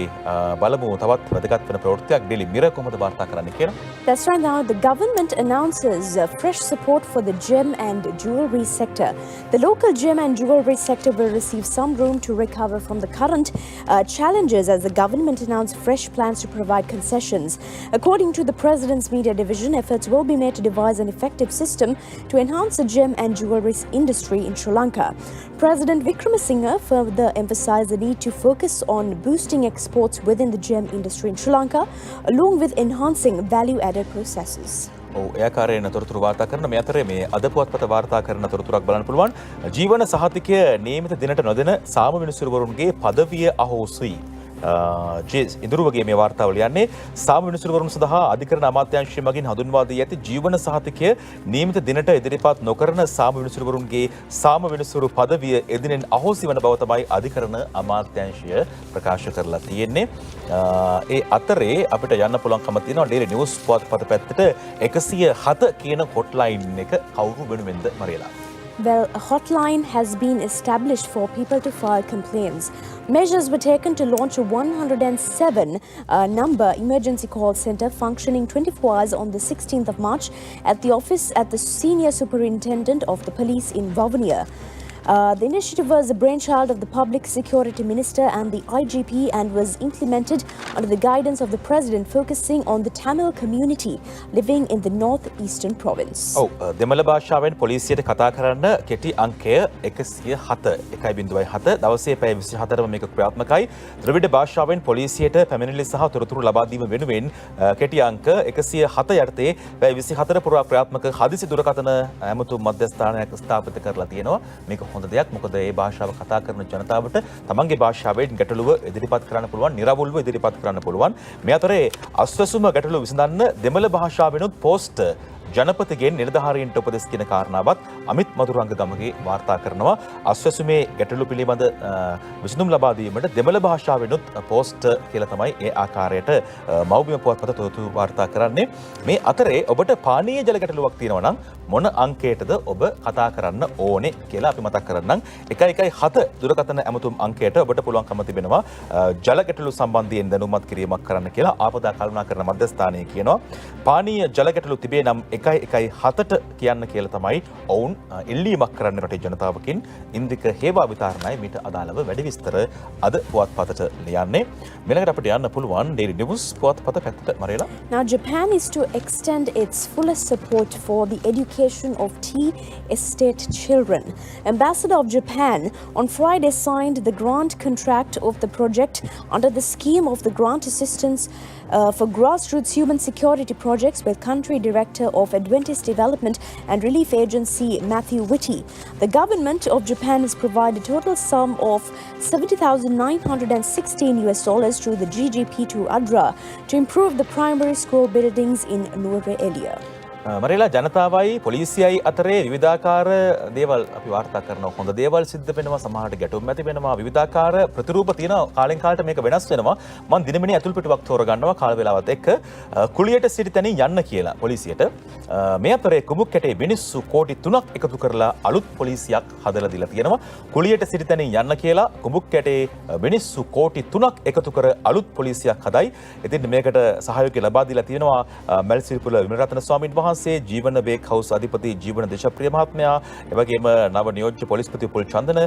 බලමු තවත් වැදගත් වෙන ප්‍රවෘත්තියක් ඩෙලි මිරර් කොහොමද වාර්තා කරන්නේ කියලා. That's right. Now the government announces fresh support for the gem and jewellery sector. The local gem and jewellery sector will receive some room to recover from the current challenges as the government announced fresh plans to provide concessions. According to the President's Media Division, efforts will be made to devise an effective system to enhance the gem and jewellery industry in Sri Lanka. President Vikramasinghe further emphasised the need to focus on boosting exports within the gem industry in Sri Lanka, along with enhancing value-added processes. ඒකාරයෙන් තොරතුරු වාර්තා කරන මේ අතරේ මේ අද පුවත්පත වාර්තා කරන තොරතුරක් බලන්න පුළුවන් ජීවන සහතිකය නියමිත දිනට නොදෙන සාම විනිසුරුවරුන්ගේ පදවිය අහෝසුයි ඉදිරුවගේ මේ වාර්තාව ලියන්නේ සාම විනිසුරුවරුන් සඳහා අධිකරණ අමාත්‍යාංශය මගින් හඳුන්වා දී ඇති ජීවන සහතිකය නියමිත දිනට ඉදිරිපත් නොකරන සාම විනිසුරුවරුන්ගේ සාම විනිසුරු පදවිය එදිනෙන් අහෝසි වන බව තමයි අධිකරණ අමාත්‍යාංශය ප්‍රකාශ කරලා තියෙන්නේ. ඒ අතරේ අපිට යන්න පුළුවන්කම තියෙනවා ඩේලි නිවුස් පුවත්පත පැත්තට 107 කියන හොට්ලයින් එක කවුරු වෙනුවෙන්ද මරියලා. Well, a hotline has been established for people to file complaints. Measures were taken to launch a 107 number emergency call center functioning 24 hours on the 16th of March at the office at the Senior Superintendent of the Police in Vavuniya. The initiative was the brainchild of the Public Security Minister and the IGP and was implemented under the guidance of the President, focusing on the Tamil community living in the northeastern province. දෙමළ භාෂාවෙන් පොලිසියට කතා කරන්න කෙටි අංකය 107 දවසේ පැය 24ම මේක ක්‍රියාත්මකයි. ද්‍රවිඩ භාෂාවෙන් පොලිසියට පැමිණිලි සහ තොරතුරු ලබා දීම වෙනුවෙන් කෙටි අංක 107 යටතේ පැය 24 පුරා ක්‍රියාත්මක හදිසි දුරකථන ඇමතුම් මධ්‍යස්ථානයක් ස්ථාපිත කරලා තියෙනවා. මේක හොඳ දෙයක්. මොකද මේ භාෂාව කතා කරන ජනතාවට තමන්ගේ භාෂාවෙන් ගැටලුව ඉදිරිපත් කරන්න පුළුවන්, නිර්වුල්ව ඉදිරිපත් කරන්න පුළුවන්. මේ අතරේ අස්වැසුම ගැටලුව විසඳන්න දෙමළ භාෂාවෙනුත් පෝස්ට් ජනපතිගෙන් නිලධාරීන්ට උපදෙස් කියන කාරණාවත් අමිත් මధుරංග ගමගේ වාර්තා කරනවා. අස්වැසුමේ ගැටලු පිළිබඳ විසඳුම් ලබා දීමට දෙමළ භාෂාවෙනුත් පෝස්ට් කියලා තමයි ඒ ආකාරයට මව්බිම පුවත්පත තොරතුරු වාර්තා කරන්නේ. මේ අතරේ ඔබට පානීය ජල ගැටලුවක් තියෙනවා නම් මොන අංකයටද ඔබ කතා කරන්න ඕනේ කියලා අපි මතක් කරන්නම්. 117 දුරකථන ඇමතුම් අංකයට ඔබට පුළුවන්කම තිබෙනවා ජල ගැටලු සම්බන්ධයෙන් දැනුමත් කිරීමක් කරන්න කියලා ආපදා කළමනාකරණ මධ්‍යස්ථානය කියනවා. පානීය ජල ගැටලු තිබේ නම් 117ට කියන්න කියලා තමයි ඔවුන් ඉල්ලීමක් කරන්න රටේ ජනතාවකින්. ඉන්දික හේවා විතරණයි මීට අදාළව වැඩි විස්තර අද පුවත්පතට ලියන්නේ. මෙලකට අපිට යන්න පුළුවන් Daily News පුවත්පත පැත්තට මරේලා. Now Japan is to extend its fullest support for the education of tea estate children. Ambassador of Japan on Friday signed the grant contract of the project under the scheme of the grant assistance for grassroots human security projects with country director of Adventist Development and Relief Agency Matthew Whitty. The government of Japan has provided a total sum of $70,916 through the GGP to ADRA to improve the primary school buildings in Nuere area. මරේලා ජනතාවයි පොලිසියයි අතරේ විවිධාකාර දේවල් අපි වාර්තා කරනවා. හොඳ දේවල් සිද්ධ වෙනවා, සමහරට ගැටුම් ඇති වෙනවා, විවිධාකාර ප්‍රතිරූප තියෙන කාලෙන් කාලට මේක වෙනස් වෙනවා. මම දිනමිනේ ඇතුල් පිටුවක් තෝරගන්නවා කාල වේලාවත් එක්ක කුලියට සිටි තැනින් යන්න කියලා පොලිසියට. මේ අතරේ කුඹුක් කැටේ මිනිස්සු කෝටි 3ක් එකතු කරලා අලුත් පොලිසියක් හදලා දීලා තියෙනවා. කුලියට සිටි තැනින් යන්න කියලා කුඹුක් කැටේ මිනිස්සු කෝටි 3ක් එකතු කර අලුත් පොලිසියක් හදයි. ඉතින් මේකට සහයෝගය ලබා දීලා තියෙනවා මල්සිරිපුල විමලරත්න ස්වාමීන් වහන්සේ, ජීවන බේක් හවුස් අධිපති ජීවන දේශප්‍රිය මහත්මයා, එවැගේම නව නියෝජ්‍ය පොලිස්පති පුල් චන්දන,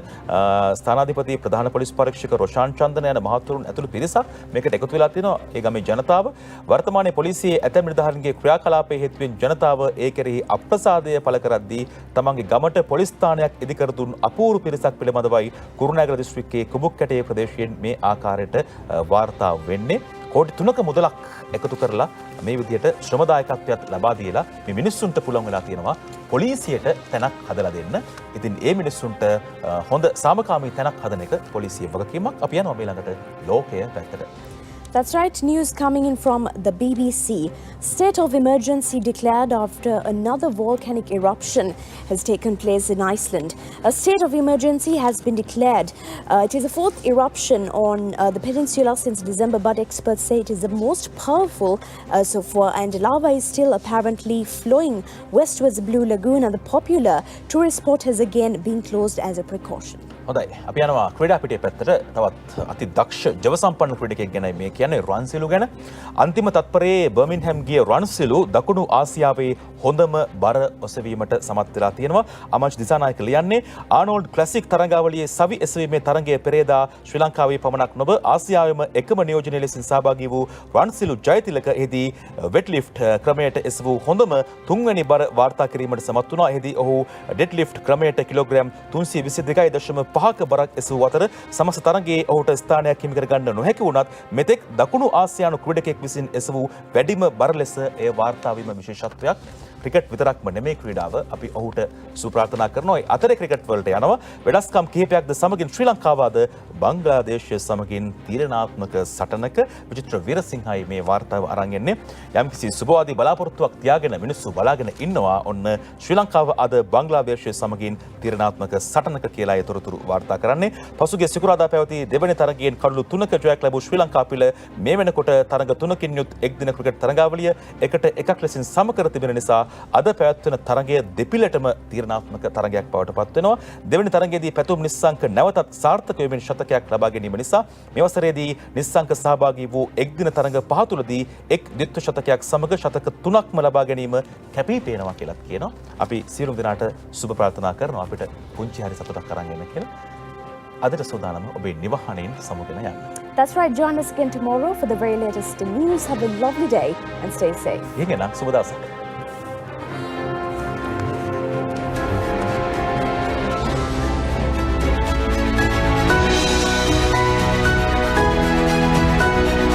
ස්ථානාධිපති ප්‍රධාන පොලිස් පරීක්ෂක රොෂාන් චන්දන යන මහතුරුන් ඇතුළු පිරිසක් මේකට එකතු වෙලා තිනවා. ඒ ගමේ ජනතාව වර්තමානයේ පොලිසියේ ඇතැම් නිලධාරීන්ගේ ක්‍රියාකලාපයේ හේතුවෙන් ජනතාව ඒ කෙරෙහි අප්‍රසාදය පළ කරද්දී තමන්ගේ ගමට පොලිස් ස්ථානයක් ඉදිකර දුන් අපූර්ව පිරිසක් පිළිබඳවයි කුරුණෑගල දිස්ත්‍රික්කයේ කුඹුක්කැටේ ප්‍රදේශයෙන් මේ ආකාරයට වාර්තා වෙන්නේ. කෝටි 3ක මුදලක් එකතු කරලා මේ විදිහට ශ්‍රමදායකත්වයක් ලබා දීලා මේ මිනිස්සුන්ට පුළුවන් වෙලා තියෙනවා පොලිසියට තැනක් හදලා දෙන්න. ඉතින් මේ මිනිස්සුන්ට හොඳ සාමකාමී තැනක් හදන එක පොලිසිය වගකීමක්. අපි යනවා ඊළඟට ලෝකය පැත්තට. That's right. News coming in from the BBC. State of emergency declared after another volcanic eruption has taken place in Iceland. A state of emergency has been declared. It is the fourth eruption on the peninsula since December, but experts say it is the most powerful so far, and lava is still apparently flowing west towards the Blue Lagoon, and the popular tourist spot has again been closed as a precaution. හොඳයි. අපි යනවා ක්‍රීඩා පිටියේ පැත්තට. තවත් අති දක්ෂ ජව සම්පන්න ක්‍රීඩකයෙක් ගැනයි මේ කියන්නේ රන්සිලු ගැන. අන්තිම තත්පරයේ බර්මින්හැම් ගිය රන්සිලු දකුණු ආසියාවේ හොඳම බර ඔසවීමට සමත් වෙලා තියෙනවා. අමංශ දිසානායක ලියන්නේ ආනෝල්ඩ් ක්ලාසික් තරඟාවලියේ සවි එසවීමේ තරඟයේ පෙරේදා ශ්‍රී ලංකාවේ පමණක් නොව ආසියාවේම එකම නියෝජනය ලෙසින් සහභාගී වූ රන්සිලු ජයතිලක එහිදී වෙට්ලිෆ්ට් ක්‍රමයට එසවූ හොඳම තුන්වැනි බර වාර්තා කිරීමට සමත් වුණා. එහිදී ඔහු ඩෙඩ්ලිෆ්ට් ක්‍රමයට කිලෝග්‍රෑම් 322.5ක බරක් එසවූ අතර සමස්ත තරඟයේ ඔහුට ස්ථානයක් හිමි කර ගන්න නොහැකි වුණත් මෙතෙක් දකුණු ආසියානු ක්‍රීඩකයෙක් විසින් එසවූ වැඩිම බර ලෙස එය වාර්තා වීම විශේෂත්වයක්. ක්‍රිකට් විතරක්ම නෙමේ ක්‍රීඩාව. අපි ඔහුට සුප්‍රාර්ථනා කරනවා. අතරේ ක්‍රිකට් වලට යනවා. වෙනස්කම් කිහිපයක්ද සමගින් ශ්‍රී ලංකාව අද බංග්ලාදේශය සමගින් තීරණාත්මක සටනක. විචිත්‍ර වීරසිංහයි මේ වාර්තාව අරන් එන්නේ. යම්කිසි සුබවාදී බලාපොරොත්තුවක් තියාගෙන මිනිස්සු බලාගෙන ඉන්නවා. ඔන්න ශ්‍රී ලංකාව අද බංග්ලාදේශය සමගින් තීරණාත්මක සටනක කියලා ඒ තොරතුරු වාර්තා කරන්නේ. පසුගිය සිකුරාදා පැවති දෙවැනි තරගයෙන් කඩලු 3ක ජයක් ලැබූ ශ්‍රී ලංකා පිළ මේ වෙනකොට තරග 3කින් යුත් එක් දින ක්‍රිකට් තරගාවලිය 1-1 ලෙසින් සම කර තිබෙන නිසා අද පැවැත්වෙන තරගය දෙපිළටම තීරණාත්මක තරගයක් බවට පත් වෙනවා. දෙවැනි තරගයේදී පැතුම් නිස්සංක නැවතත් සාර්ථක වෙමින් ශතකයක් ලබා ගැනීම නිසා මේ වසරේදී නිස්සංක සහභාගී වූ එක් දින තරග පහ තුලදී එක් ද්විත්ව ශතකයක් සමග ශතක 3ක්ම ලබා ගැනීම කැපී පේනවා කියලා කියනවා. අපි සියලුම දෙනාට සුබ ප්‍රාර්ථනා කරනවා අපිට පුංචි හරි සතුටක් අරන් එන්න කියලා. අදට සූදානම ඔබේ නිවහණෙන් සමුගෙන යන්න. That's right. Join us again tomorrow for the very latest news. Have a lovely day and stay safe. ඊගෙන සුබ දවසක්.